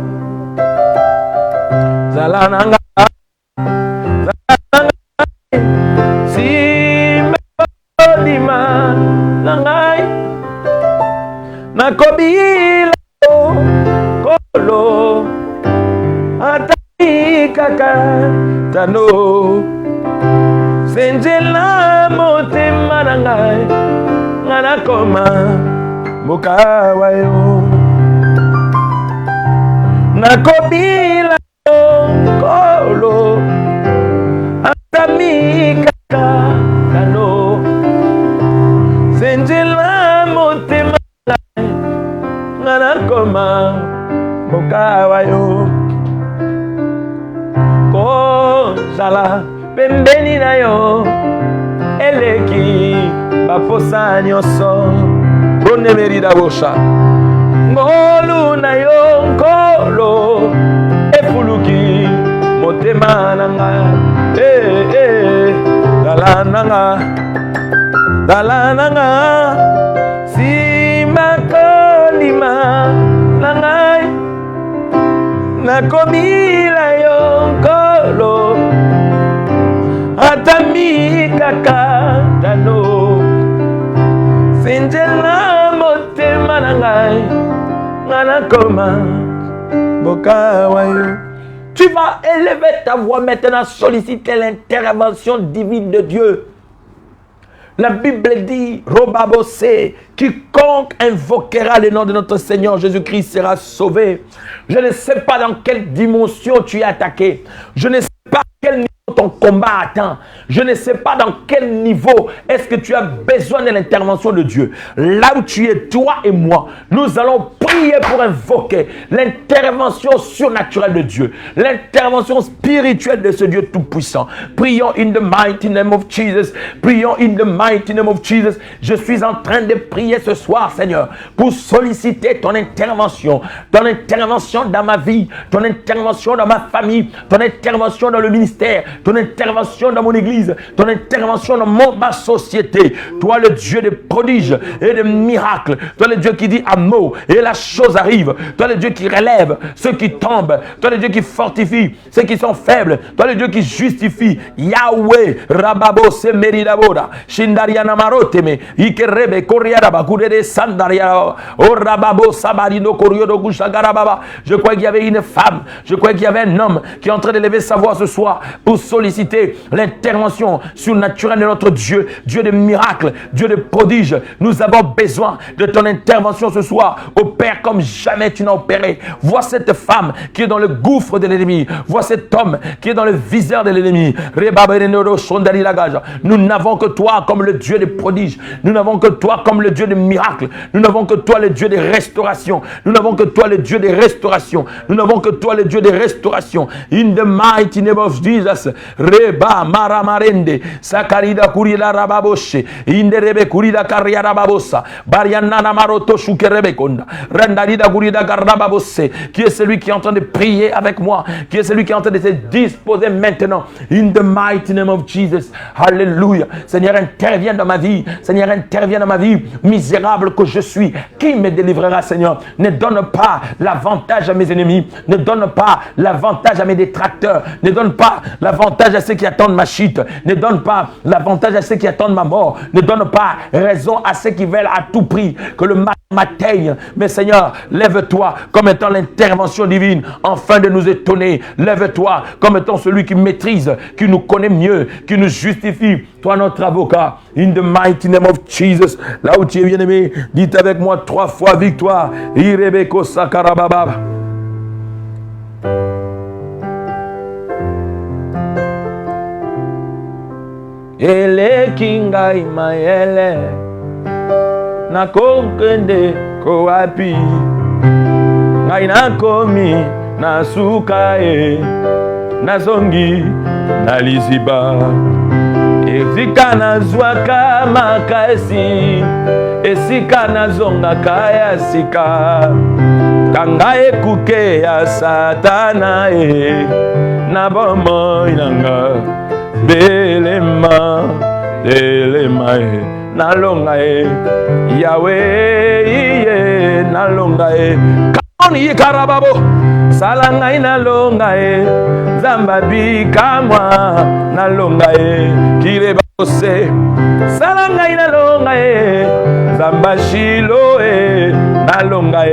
zalananga si medima nangai nakobila kolo ataki kaka tano senjela motema nangai nakoma mukawa yo nakobila kolo atami kaka kano senjela motema nakoma bokawayo kozala pembeni na yo eleki baposa nyonso bonemerida bosha ngolu na yo nkolo efuluki motema nanga dala nanga simakolima nangai nakomila yo nkolo atami kaka tano senjela motema nangai nganakoma bokawayo. Tu vas élever ta voix maintenant, solliciter l'intervention divine de Dieu. La Bible dit, Robabosé, quiconque invoquera le nom de notre Seigneur Jésus-Christ sera sauvé. Je ne sais pas dans quelle dimension tu es attaqué. Je ne sais pas quel niveau ton combat atteint. Je ne sais pas dans quel niveau est-ce que tu as besoin de l'intervention de Dieu. Là où tu es, toi et moi, nous allons prier pour invoquer l'intervention surnaturelle de Dieu, l'intervention spirituelle de ce Dieu tout-puissant. Prions in the mighty name of Jesus. Prions in the mighty name of Jesus. Je suis en train de prier ce soir, Seigneur, pour solliciter ton intervention dans ma vie, ton intervention dans ma famille, ton intervention dans le ministère, ton intervention dans mon église, ton intervention dans ma société. Toi le Dieu de prodiges et de miracles, toi le Dieu qui dit un mot et la chose arrive, toi le Dieu qui relève ceux qui tombent, toi le Dieu qui fortifie ceux qui sont faibles, toi le Dieu qui justifie. Yahweh Rababo Semeridaboda Shindariana Maroteme Ikerebe Koriaraba Kurede Sandaria O Rababo Sabarino Koriodo Gushagarababa. Je crois qu'il y avait une femme, je crois qu'il y avait un homme qui est en train d'élever sa voix ce soir pour solliciter l'intervention surnaturelle de notre Dieu, Dieu de miracles, Dieu de prodiges. Nous avons besoin de ton intervention ce soir. Opère comme jamais tu n'as opéré. Vois cette femme qui est dans le gouffre de l'ennemi. Vois cet homme qui est dans le viseur de l'ennemi. Nous n'avons que toi comme le Dieu des prodiges. Nous n'avons que toi comme le Dieu des miracles. Nous n'avons que toi le Dieu des restaurations. Nous n'avons que toi le Dieu des restaurations. Nous n'avons que toi le Dieu des restaurations. In the mighty name of Jesus. Reba maramarende sakarida kurila rababoshe inderebe kurida karia rababosa barianana maroto shukerebe konda randarida kurida karababose. Qui est celui qui est en train de prier avec moi, qui est celui qui est en train de se disposer maintenant in the mighty name of Jesus. Alléluia. Seigneur, interviens dans ma vie. Seigneur, interviens dans ma vie misérable que je suis. Qui me délivrera, Seigneur? Ne donne pas l'avantage à mes ennemis, ne donne pas l'avantage à mes détracteurs, ne donne pas l'avantage à ceux qui attendent ma chute, ne donne pas l'avantage à ceux qui attendent ma mort, ne donne pas raison à ceux qui veulent à tout prix que le mal m'atteigne. Mais Seigneur, lève-toi comme étant l'intervention divine afin de nous étonner. Lève-toi comme étant celui qui maîtrise, qui nous connaît mieux, qui nous justifie. Toi notre avocat, in the mighty name of Jesus. Là où tu es bien aimé, dites avec moi 3 fois victoire. Irebeko sakarababa. Ele kingai maele na kokende ko wapi ngai nakomi na sukae na zongi na liziba esika na zwaka makasi esika na zonga kaya sika kanga ekuke ya satana na bomo inanga belema delema nalonga Yahweh nalonga kaoni karababo salanga nalonga zambabi kamwa nalonga kireba ose salanga nalonga zambashilo nalonga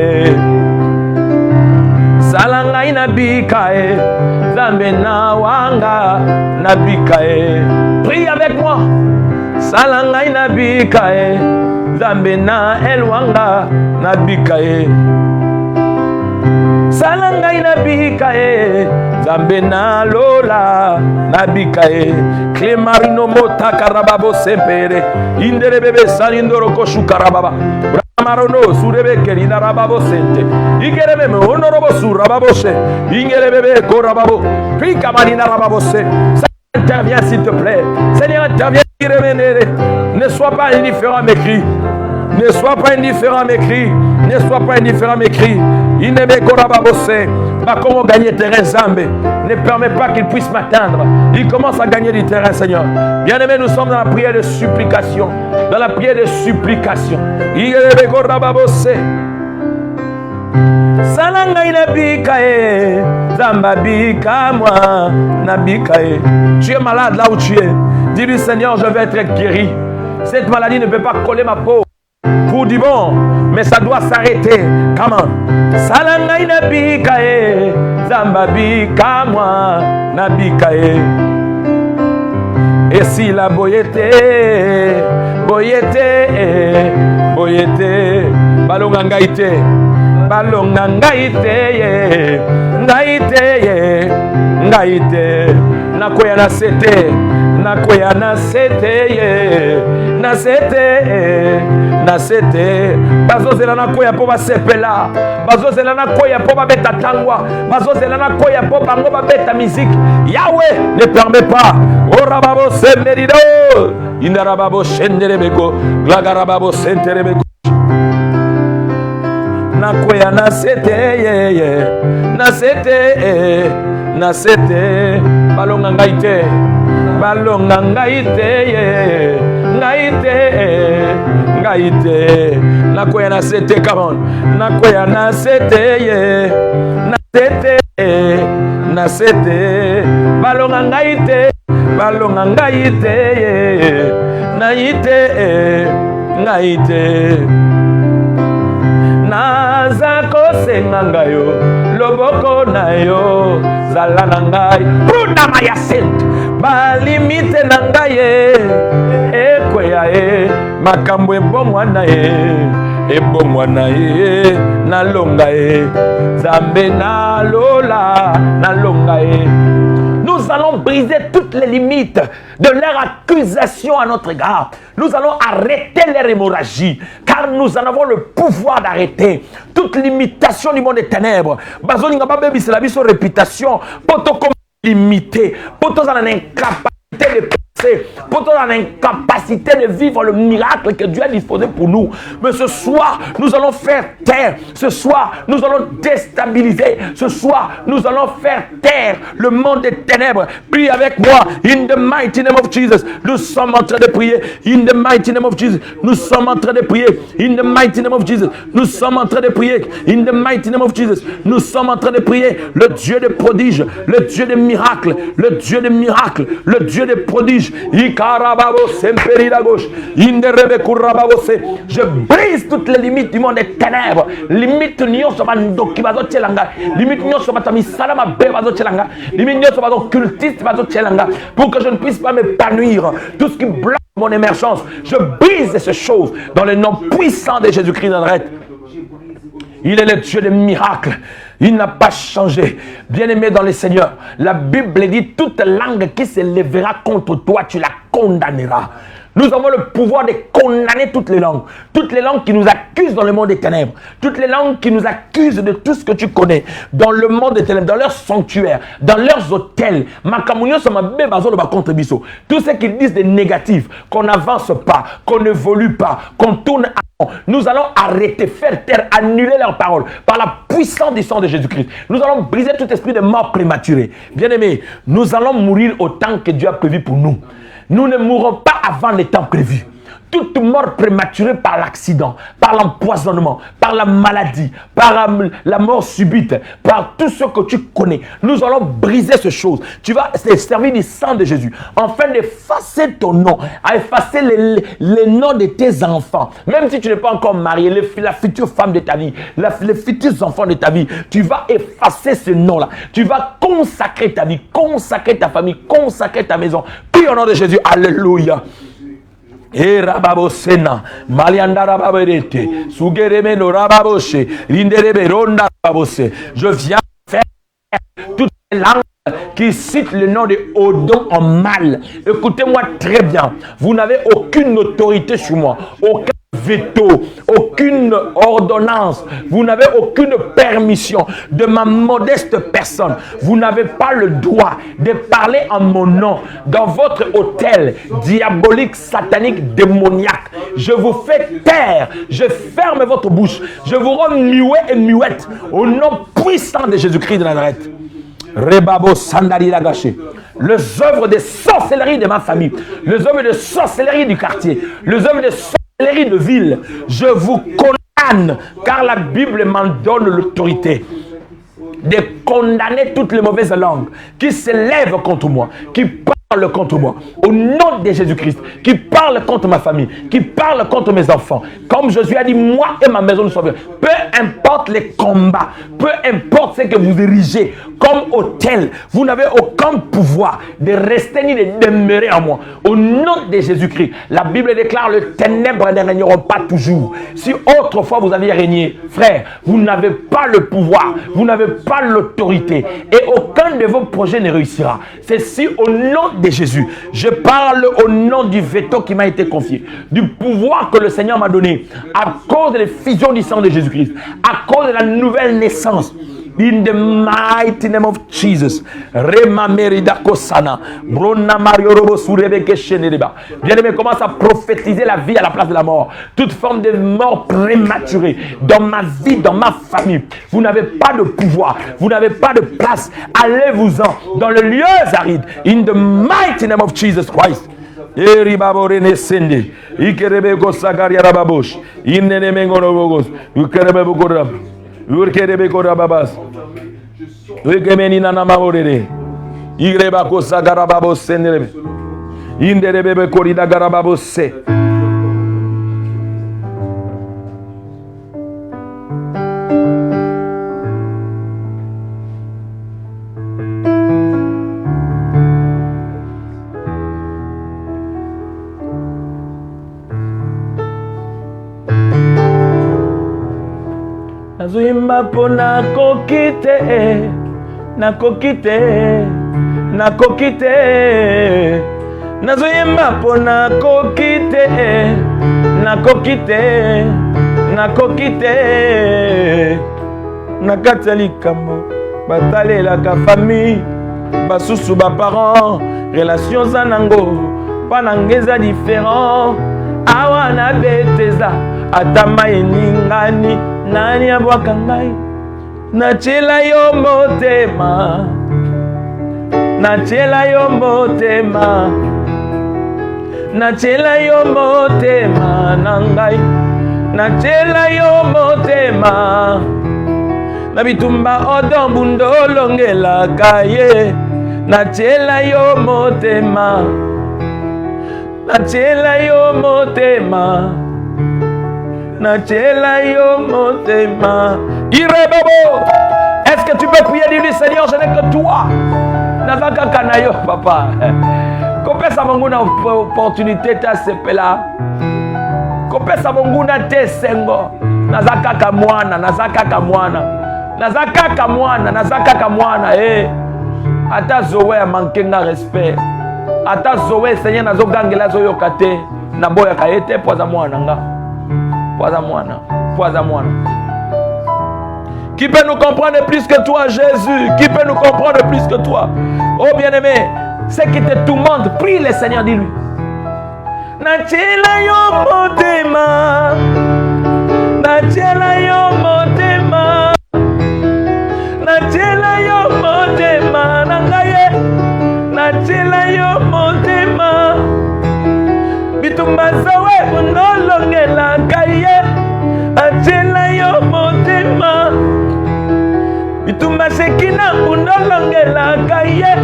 salanga inabika zambe na wanga nabika prie avec moi salanga inabika zambe na elwanga nabika salanga inabika zambe na lola nabika klemarino mota karababo sempere indere bebe salindoro koshu karababa marono surebe kerina rababo sente. Igereme honorobo surababo se. Ingelebebe korababo. Pika marina rababo se. Interviens s'il te plaît. Seigneur, interviens. Ne sois pas indifférent à mes cris. Ne sois pas indifférent à mes cris. Ne sois pas indifférent à mes cris. Inebe korababo se. Comment gagner terrain Zambé. Ne permet pas qu'il puisse m'atteindre. Il commence à gagner du terrain, Seigneur. Bien-aimé, nous sommes dans la prière de supplication. Dans la prière de supplication. Inebe korababo se. Salanga inabikae, zambabika moi, nabikae. Tu es malade là où tu es. Dis-lui, Seigneur, je vais être guéri. Cette maladie ne peut pas coller ma peau. Pour du bon, mais ça doit s'arrêter. Comment? Salanga inabikae, zambabika moi, nabikae. Et si la boyete, balonga ngaite. Balonga ngaite, nakoya na sete, na sete, bazozela nakoya po basepela, bazozela nakoya po babeta tangwa, bazozela nakoya po bango babeta musique. Yahweh ne permet pas. Orababo semerido, indarababo shenderebeko, glagarababo senterebeko. Nakoya na sete, balonga ngaite, nakoya na sete, come on, nakoya na sete, balonga ngaite, Nazako sengangayo, loboko nayo, zalana ngai, bruna mayasent, balimite nangaye, ekweyae, makambo ebomwanaye, nalongaye, zambe nalola, nalongaye. Nous allons briser toutes les limites de leur accusation à notre égard. Nous allons arrêter leur hémorragie, car nous en avons le pouvoir d'arrêter toute limitation du monde des ténèbres. Bazoninga ba bebi c'est la biso réputation, poto comme limité, poto dans l'incapacité de pour ton incapacité de vivre le miracle que Dieu a disposé pour nous. Mais ce soir, nous allons faire taire. Ce soir, nous allons déstabiliser. Ce soir, nous allons faire taire le monde des ténèbres. Prie avec moi. In the mighty name of Jesus. Nous sommes en train de prier. In the mighty name of Jesus. Nous sommes en train de prier. In the mighty name of Jesus. Nous sommes en train de prier. In the mighty name of Jesus. Nous sommes en train de prier. Le Dieu des prodiges. Le Dieu des miracles. Le Dieu des miracles. Le Dieu des prodiges. Je brise toutes les limites du monde des ténèbres. Limite nyo so bandoki bazo tchelanga. Limite nyo so batami salama be bazo tchelanga. Limite nyo so bazo cultiste bazo tchelanga. Pour que je ne puisse pas m'épanouir. Tout ce qui bloque mon émergence, je brise ces choses dans le nom puissant de Jésus-Christ de Nazareth. Il est le Dieu des miracles. Il n'a pas changé. Bien-aimé dans le Seigneur, la Bible dit toute langue qui se lèvera contre toi, tu la condamneras. Nous avons le pouvoir de condamner toutes les langues. Toutes les langues qui nous accusent dans le monde des ténèbres. Toutes les langues qui nous accusent de tout ce que tu connais. Dans le monde des ténèbres, dans leurs sanctuaires, dans leurs hôtels. Tout ce qu'ils disent de négatif, qu'on n'avance pas, qu'on n'évolue pas, qu'on tourne à... Nous allons arrêter, faire taire, annuler leurs paroles par la puissance du sang de Jésus-Christ. Nous allons briser tout esprit de mort prématurée. Bien-aimés, nous allons mourir au temps que Dieu a prévu pour nous. Nous ne mourrons pas avant les temps prévus. Toute mort prématurée par l'accident, par l'empoisonnement, par la maladie, par la mort subite, par tout ce que tu connais, nous allons briser ces choses. Tu vas te servir du sang de Jésus, afin d'effacer ton nom, à effacer les noms de tes enfants. Même si tu n'es pas encore marié, la future femme de ta vie, les futurs enfants de ta vie, tu vas effacer ce nom-là. Tu vas consacrer ta vie, consacrer ta famille, consacrer ta maison. Prie au nom de Jésus. Alléluia. E rababosena malianda rababerete sugereme no rababoshe linderebe ronda rababose. Je viens faire toutes les langues qui citent le nom de Odon en mal. Écoutez-moi très bien. Vous n'avez aucune autorité sur moi, aucun veto, aucune ordonnance, vous n'avez aucune permission de ma modeste personne. Vous n'avez pas le droit de parler en mon nom dans votre hôtel diabolique, satanique, démoniaque. Je vous fais taire, je ferme votre bouche, je vous rends muet et muette au nom puissant de Jésus-Christ de Nazareth. Rebabo Sandari Lagaché. Les œuvres de sorcellerie de ma famille, les œuvres de sorcellerie du quartier, les œuvres de sorcellerie de ville, je vous condamne, car la Bible m'en donne l'autorité de condamner toutes les mauvaises langues qui s'élèvent contre moi, qui parlent contre moi, au nom de Jésus-Christ, qui parlent contre ma famille, qui parlent contre mes enfants. Comme Jésus a dit, moi et ma maison nous sommes. Peu importe les combats, peu importe ce que vous érigez comme autel, vous n'avez aucun pouvoir de rester ni de demeurer en moi. Au nom de Jésus-Christ, la Bible déclare, les ténèbres ne régneront pas toujours. Si autrefois vous aviez régné, frère, vous n'avez pas le pouvoir, vous n'avez pas l'autorité, et aucun de vos projets ne réussira. C'est si au nom de Jésus, je parle au nom du veto qui m'a été confié, du pouvoir que le Seigneur m'a donné, à cause de l'effusion du sang de Jésus-Christ, à cause de la nouvelle naissance. In the mighty name of Jesus. Rema merida kosana. Brona mario robo surebe shenedeba. Bien-aimé, commence à prophétiser la vie à la place de la mort. Toute forme de mort prématurée dans ma vie, dans ma famille. Vous n'avez pas de pouvoir. Vous n'avez pas de place. Allez-vous-en dans le lieu aride. In the mighty name of Jesus Christ. Eribaborene sende. Ikerebe kosagaria rababosh. Inene mengono bogos. Ukerebe bogorab. Urkerebe korababas. Ukemeni nana maorere. Igreba kosagarababos senderebe. Inderebe korida garababos se. Nazoimba po nakokite, nakokite, nakokite. Nazoimba po nakokite, nakokite, nakokite. Nakatali kambo, batalela ka famille, basusu ba parents, relations anango, panangeza différent. Awana beteza, atama eningani. Nani abwaka ngai nachela yo motema, nachela yo motema, nachela yo motema na ngai, nachela yo motema na bitumba odombu ndolongela kaye, nachela yo motema, nachela yo motema, nachela yo motema. Irebabo, est-ce que tu peux prier, dire Seigneur, je n'ai que toi. Nazaka kanayo papa. Kopesa monguna opportunité ta sepela. Kopesa monguna te sengo. Nazaka kamwana, nazaka kamwana. Nazaka kamwana, nazaka kamwana eh. Ata zowe mankenga respect. Ata zowe Seigneur nazo gangela zo yokate. Na boya kaete poza mwana nga. Poza mwana, poza mwana. Qui peut nous comprendre plus que toi, Jésus? Qui peut nous comprendre plus que toi? Oh bien-aimé, ce qui te tourmente, prie le Seigneur, dis-lui. Nachela yo motema, nachela yo motema, nachela yo motema, nangaye, nachela yo motema. Bitumba sawe unolongela kaye, achela yo motema. Bitumba sekina unolongela kaye,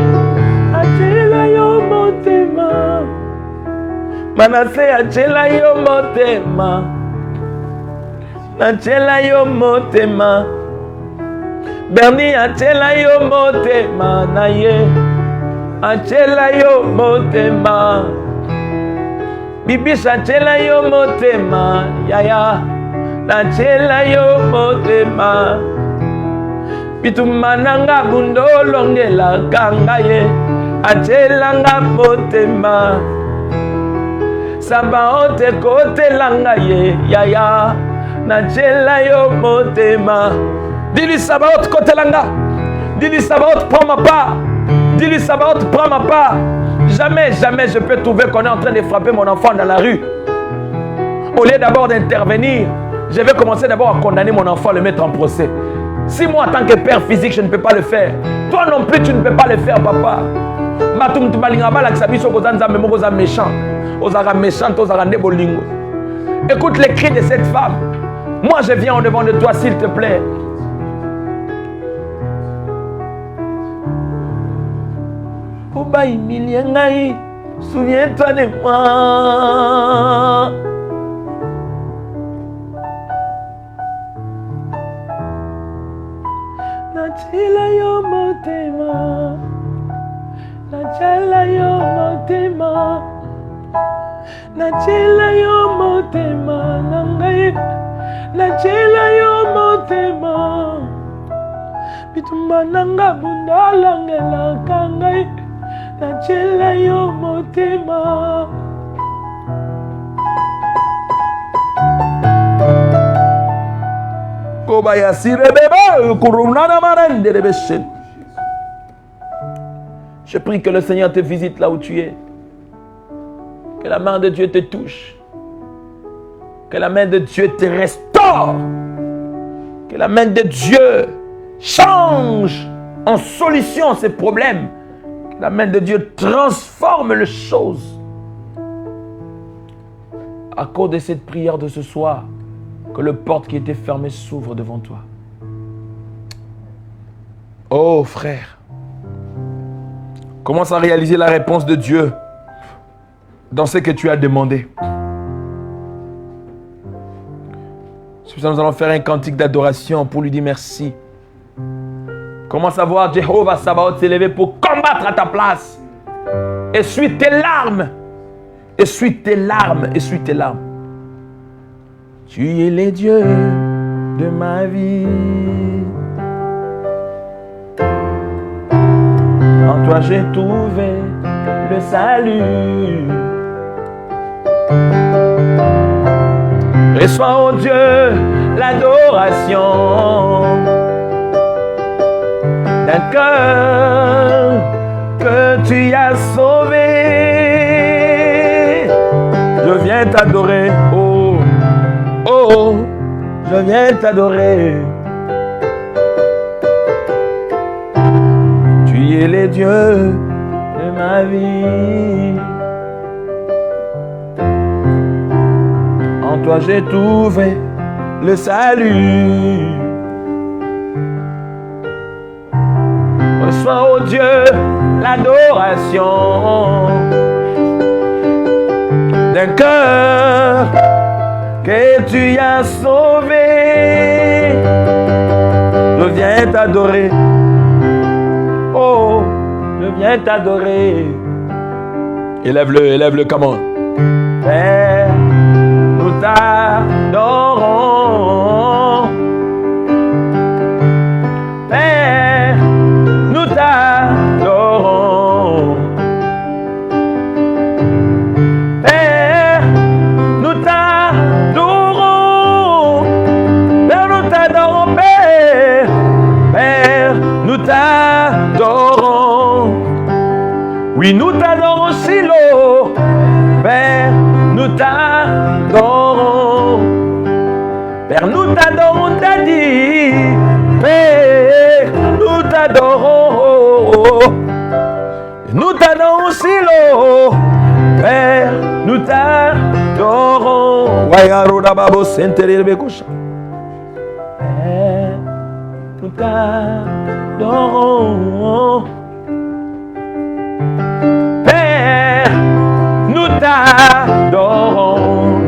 achela yo motema. Manase achela yo motema, achela yo motema. Berni achela yo motema naye, achela yo motema. Bibi achela yo motema yaya, achela yo motema. Bitumba nanga bundolongela kangaye, achela nga motema. Sabaoth ekotelanga ye yaya najela yo motema. Dis-lui Sabaoth kotelanga. Dis-lui Sabaoth prends ma part. Dis-lui Sabaoth prends ma part. Jamais, jamais je peux trouver qu'on est en train de frapper mon enfant dans la rue. Au lieu d'abord d'intervenir, je vais commencer d'abord à condamner mon enfant, le mettre en procès. Si moi, en tant que père physique, je ne peux pas le faire, toi non plus, tu ne peux pas le faire, papa. Écoute les cris de cette femme. Moi, je viens au devant de toi, s'il te plaît. Souviens-toi de moi. Najela yo motema, najela yo motema, najela yo motema, nangai, najela yo motema. Bitumba nanga bunda langela kangai, najela yo motema. Je prie que le Seigneur te visite là où tu es. Que la main de Dieu te touche. Que la main de Dieu te restaure. Que la main de Dieu change en solution ces problèmes. Que la main de Dieu transforme les choses. À cause de cette prière de ce soir, que le porte qui était fermée s'ouvre devant toi. Oh frère, commence à réaliser la réponse de Dieu dans ce que tu as demandé. C'est pour ça que nous allons faire un cantique d'adoration pour lui dire merci. Commence à voir Jéhovah Sabaoth s'élever pour combattre à ta place. Essuie tes larmes. Essuie tes larmes. Essuie tes larmes. Tu es le Dieu de ma vie. En toi j'ai trouvé le salut. Reçois, oh Dieu, l'adoration d'un cœur que tu as sauvé. Je viens t'adorer, oh, oh, je viens t'adorer. Tu es le Dieu de ma vie. En toi j'ai trouvé le salut. Reçois, oh Dieu, l'adoration d'un cœur que tu as sauvé. Je viens t'adorer. Oh, je viens t'adorer. Élève-le, comment? Père, nous t'adorons. Père, nous t'adorons. Père, nous t'adorons. Père, nous t'adorons, Père. Père, nous t'adorons. Oui, nous t'adorons, Silo. Père, nous t'adorons. Père, nous t'adorons, Daddy. Père, nous t'adorons. Nous t'adorons, Silo. Père, nous t'adorons. Père, nous t'adorons. Père, nous t'adorons.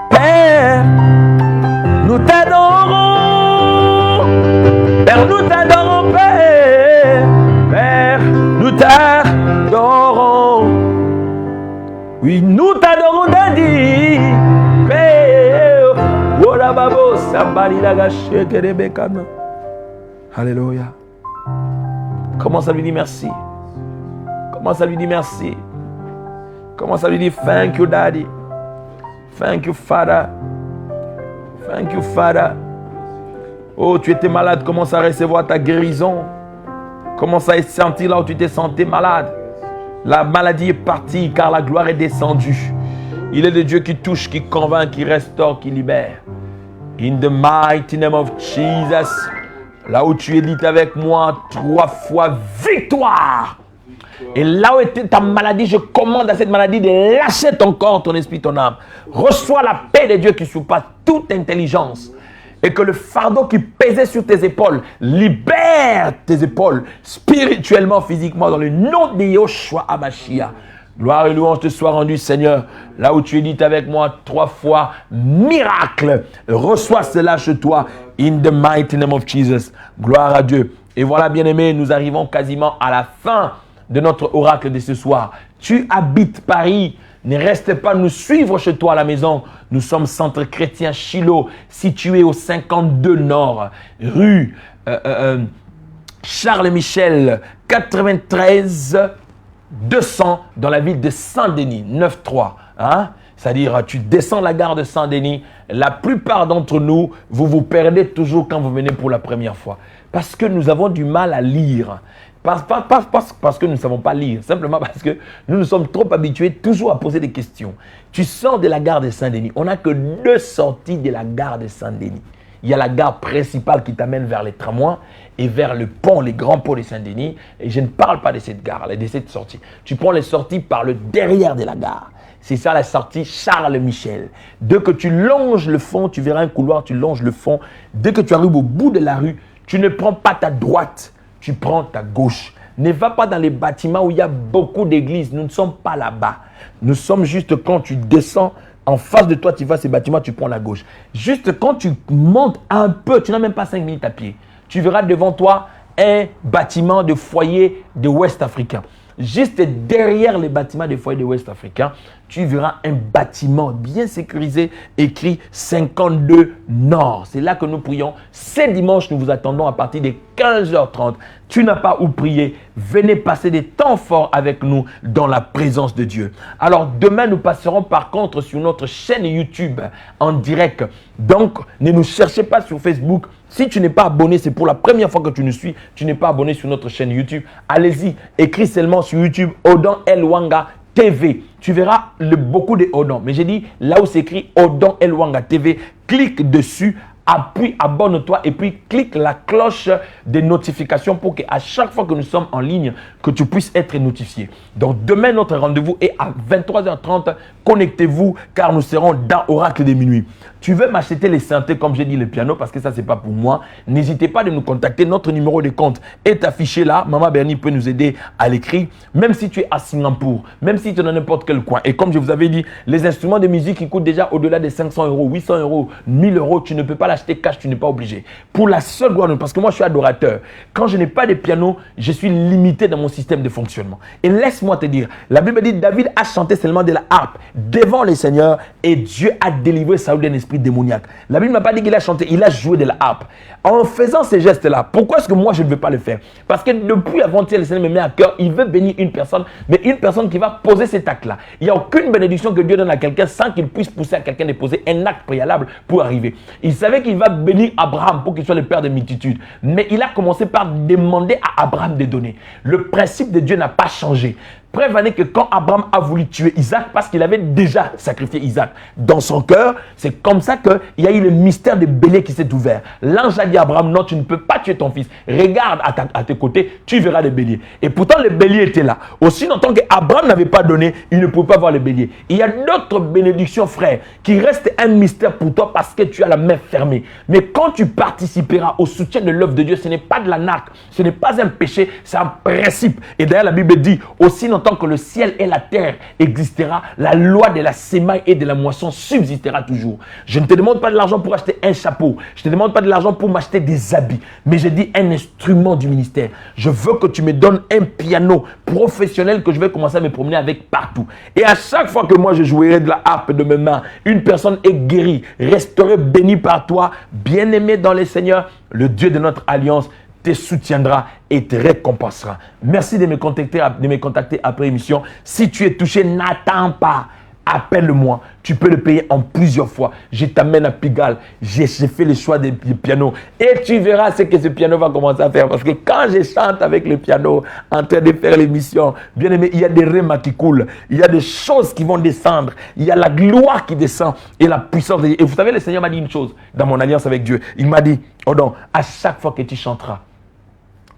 Père, nous t'adorons. Père, nous t'adorons, Père. Père, nous t'adorons. Oui, nous t'adorons, Daddy. Père, voilà, babo, sabali la gâche, kerebekana. Alléluia. Commence à lui dire merci. Commence à lui dire merci. Commence à lui dire, thank you, Daddy. Thank you, Father. Thank you, Father. Oh, tu étais malade, commence à recevoir ta guérison. Commence à sentir là où tu t'es senti malade. La maladie est partie car la gloire est descendue. Il est le Dieu qui touche, qui convainc, qui restaure, qui libère. In the mighty name of Jesus. Là où tu es dit avec moi 3 fois victoire. Et là où était ta maladie, je commande à cette maladie de lâcher ton corps, ton esprit, ton âme. Reçois la paix de Dieu qui surpasse toute intelligence. Et que le fardeau qui pesait sur tes épaules libère tes épaules spirituellement, physiquement, dans le nom de Yoshua Hamashiach. Gloire et louange te soient rendues, Seigneur. Là où tu es dit avec moi 3 fois miracle. Reçois cela chez toi. In the mighty name of Jesus. Gloire à Dieu. Et voilà, bien-aimés, nous arrivons quasiment à la fin de notre oracle de ce soir. Tu habites Paris. Ne reste pas nous suivre chez toi à la maison. Nous sommes Centre Chrétien Shiloh, situé au 52 Nord, rue Charles Michel, 93 200 dans la ville de Saint-Denis, 9-3. Hein? C'est-à-dire, tu descends la gare de Saint-Denis. La plupart d'entre nous, vous vous perdez toujours quand vous venez pour la première fois. Parce que nous avons du mal à lire. Parce que nous ne savons pas lire, simplement parce que nous nous sommes trop habitués toujours à poser des questions. Tu sors de la gare de Saint-Denis, on n'a que 2 sorties de la gare de Saint-Denis. Il y a la gare principale qui t'amène vers les tramways et vers le pont, les grands ponts de Saint-Denis. Et je ne parle pas de cette gare, de cette sortie. Tu prends les sorties par le derrière de la gare. C'est ça la sortie Charles Michel. Dès que tu longes le fond, tu verras un couloir, tu longes le fond. Dès que tu arrives au bout de la rue, tu ne prends pas ta droite. Tu prends ta gauche. Ne va pas dans les bâtiments où il y a beaucoup d'églises. Nous ne sommes pas là-bas. Nous sommes juste quand tu descends, en face de toi, tu vois ces bâtiments, tu prends la gauche. Juste quand tu montes un peu, tu n'as même pas 5 minutes à pied. Tu verras devant toi un bâtiment de foyer de Ouest africain. Juste derrière les bâtiments des foyers de Ouest africains, tu verras un bâtiment bien sécurisé écrit 52 Nord. C'est là que nous prions. Ce dimanche, nous vous attendons à partir de 15h30. Tu n'as pas où prier. Venez passer des temps forts avec nous dans la présence de Dieu. Alors demain, nous passerons par contre sur notre chaîne YouTube en direct. Donc, ne nous cherchez pas sur Facebook. Si tu n'es pas abonné, c'est pour la première fois que tu nous suis, tu n'es pas abonné sur notre chaîne YouTube. Allez-y, écris seulement sur YouTube Odon Elwanga TV. Tu verras beaucoup de Odon. Mais j'ai dit, là où c'est écrit Odon Elwanga TV, clique dessus. Appuie, abonne-toi et puis clique la cloche des notifications pour qu'à chaque fois que nous sommes en ligne, que tu puisses être notifié. Donc demain, notre rendez-vous est à 23h30. Connectez-vous car nous serons dans Oracle de minuit. Tu veux m'acheter les synthés comme j'ai dit le piano parce que ça c'est pas pour moi. N'hésitez pas de nous contacter. Notre numéro de compte est affiché là. Maman Bernie peut nous aider à l'écrire. Même si tu es à Singapour, même si tu es dans n'importe quel coin. Et comme je vous avais dit, les instruments de musique qui coûtent déjà au-delà de 500 €, 800 €, 1000 €, tu ne peux pas l'acheter cash, tu n'es pas obligé. Pour la seule gloire, parce que moi je suis adorateur. Quand je n'ai pas de piano, je suis limité dans mon système de fonctionnement. Et laisse-moi te dire, la Bible dit David a chanté seulement de la harpe devant les seigneurs et Dieu a délivré Saül d'un esprit démoniaque. La Bible ne m'a pas dit qu'il a chanté, il a joué de la harpe. En faisant ces gestes-là, pourquoi est-ce que moi je ne veux pas le faire? Parce que depuis avant-hier, le Seigneur me met à cœur, il veut bénir une personne, mais une personne qui va poser cet acte-là. Il n'y a aucune bénédiction que Dieu donne à quelqu'un sans qu'il puisse pousser à quelqu'un de poser un acte préalable pour arriver. Il savait qu'il va bénir Abraham pour qu'il soit le père de multitudes, mais il a commencé par demander à Abraham de donner. Le principe de Dieu n'a pas changé. Preuve en est que quand Abraham a voulu tuer Isaac, parce qu'il avait déjà sacrifié Isaac dans son cœur, c'est comme ça qu'il y a eu le mystère de bélier qui s'est ouvert. L'ange a dit à Abraham, non, tu ne peux pas tuer ton fils. Regarde à tes côtés, tu verras le bélier. Et pourtant, le bélier était là. Aussi longtemps qu'Abraham n'avait pas donné, il ne pouvait pas voir le bélier. Il y a d'autres bénédictions, frère, qui restent un mystère pour toi parce que tu as la main fermée. Mais quand tu participeras au soutien de l'œuvre de Dieu, ce n'est pas de la narque, ce n'est pas un péché, c'est un principe. Et d'ailleurs, la Bible dit, aussi tant que le ciel et la terre existera, la loi de la sémaille et de la moisson subsistera toujours. Je ne te demande pas de l'argent pour acheter un chapeau. Je ne te demande pas de l'argent pour m'acheter des habits. Mais je dis un instrument du ministère. Je veux que tu me donnes un piano professionnel que je vais commencer à me promener avec partout. Et à chaque fois que moi je jouerai de la harpe de mes mains, une personne est guérie, restaurée, bénie par toi, bien-aimé dans le Seigneur, le Dieu de notre alliance. te soutiendra et te récompensera. Merci de me contacter après l'émission. Si tu es touché, n'attends pas. Appelle-moi, tu peux le payer en plusieurs fois. Je t'amène à Pigalle. J'ai fait le choix des pianos. Et tu verras ce que ce piano va commencer à faire. Parce que quand je chante avec le piano, en train de faire l'émission, bien aimé, il y a des rêves qui coulent. Il y a des choses qui vont descendre. Il y a la gloire qui descend et la puissance de Dieu. Et vous savez, le Seigneur m'a dit une chose dans mon alliance avec Dieu. Il m'a dit, oh non, à chaque fois que tu chanteras,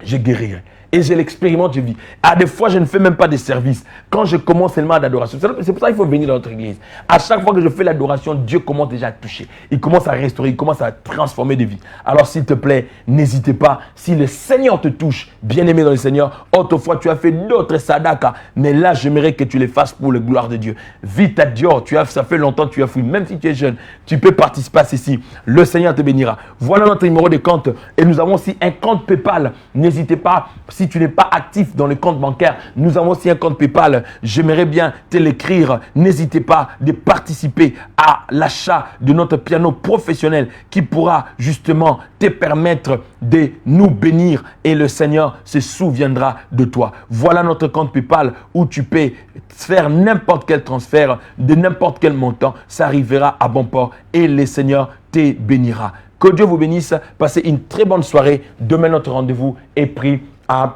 je guérirai. Et je l'expérimente, je vis. À des fois, je ne fais même pas de service. Quand je commence seulement l'adoration, c'est pour ça qu'il faut venir dans notre église. À chaque fois que je fais l'adoration, Dieu commence déjà à toucher. Il commence à restaurer, il commence à transformer des vies. Alors s'il te plaît, n'hésitez pas. Si le Seigneur te touche, bien-aimé dans le Seigneur, autrefois tu as fait d'autres sadakas, mais là, j'aimerais que tu les fasses pour la gloire de Dieu. Vite à Dieu, ça fait longtemps que tu as fui. Même si tu es jeune, tu peux participer à ceci. Le Seigneur te bénira. Voilà notre numéro de compte. Et nous avons aussi un compte PayPal. N'hésitez pas. Si tu n'es pas actif dans le compte bancaire, nous avons aussi un compte PayPal. J'aimerais bien te l'écrire. N'hésitez pas de participer à l'achat de notre piano professionnel qui pourra justement te permettre de nous bénir et le Seigneur se souviendra de toi. Voilà notre compte PayPal où tu peux faire n'importe quel transfert de n'importe quel montant. Ça arrivera à bon port et le Seigneur te bénira. Que Dieu vous bénisse. Passez une très bonne soirée. Demain, notre rendez-vous est pris à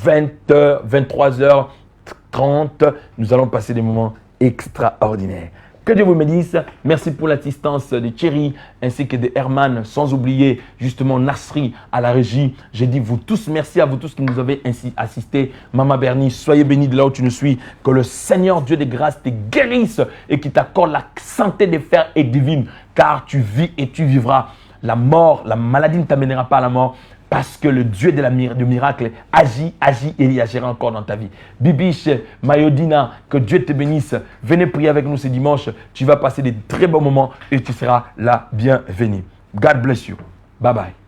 20h, 23h30. Nous allons passer des moments extraordinaires. Que Dieu vous bénisse. Merci pour l'assistance de Thierry ainsi que de Herman. Sans oublier justement Nasri à la régie. J'ai dit vous tous, merci à vous tous qui nous avez ainsi assisté. Maman Bernie, soyez bénis de là où tu nous suis. Que le Seigneur Dieu des grâces te guérisse et qui t'accorde la santé des fers et divine. Car tu vis et tu vivras. La mort, la maladie ne t'amènera pas à la mort. Parce que le Dieu du miracle agit et il agira encore dans ta vie. Bibiche, Mayodina, que Dieu te bénisse. Venez prier avec nous ce dimanche. Tu vas passer des très bons moments et tu seras la bienvenue. God bless you. Bye bye.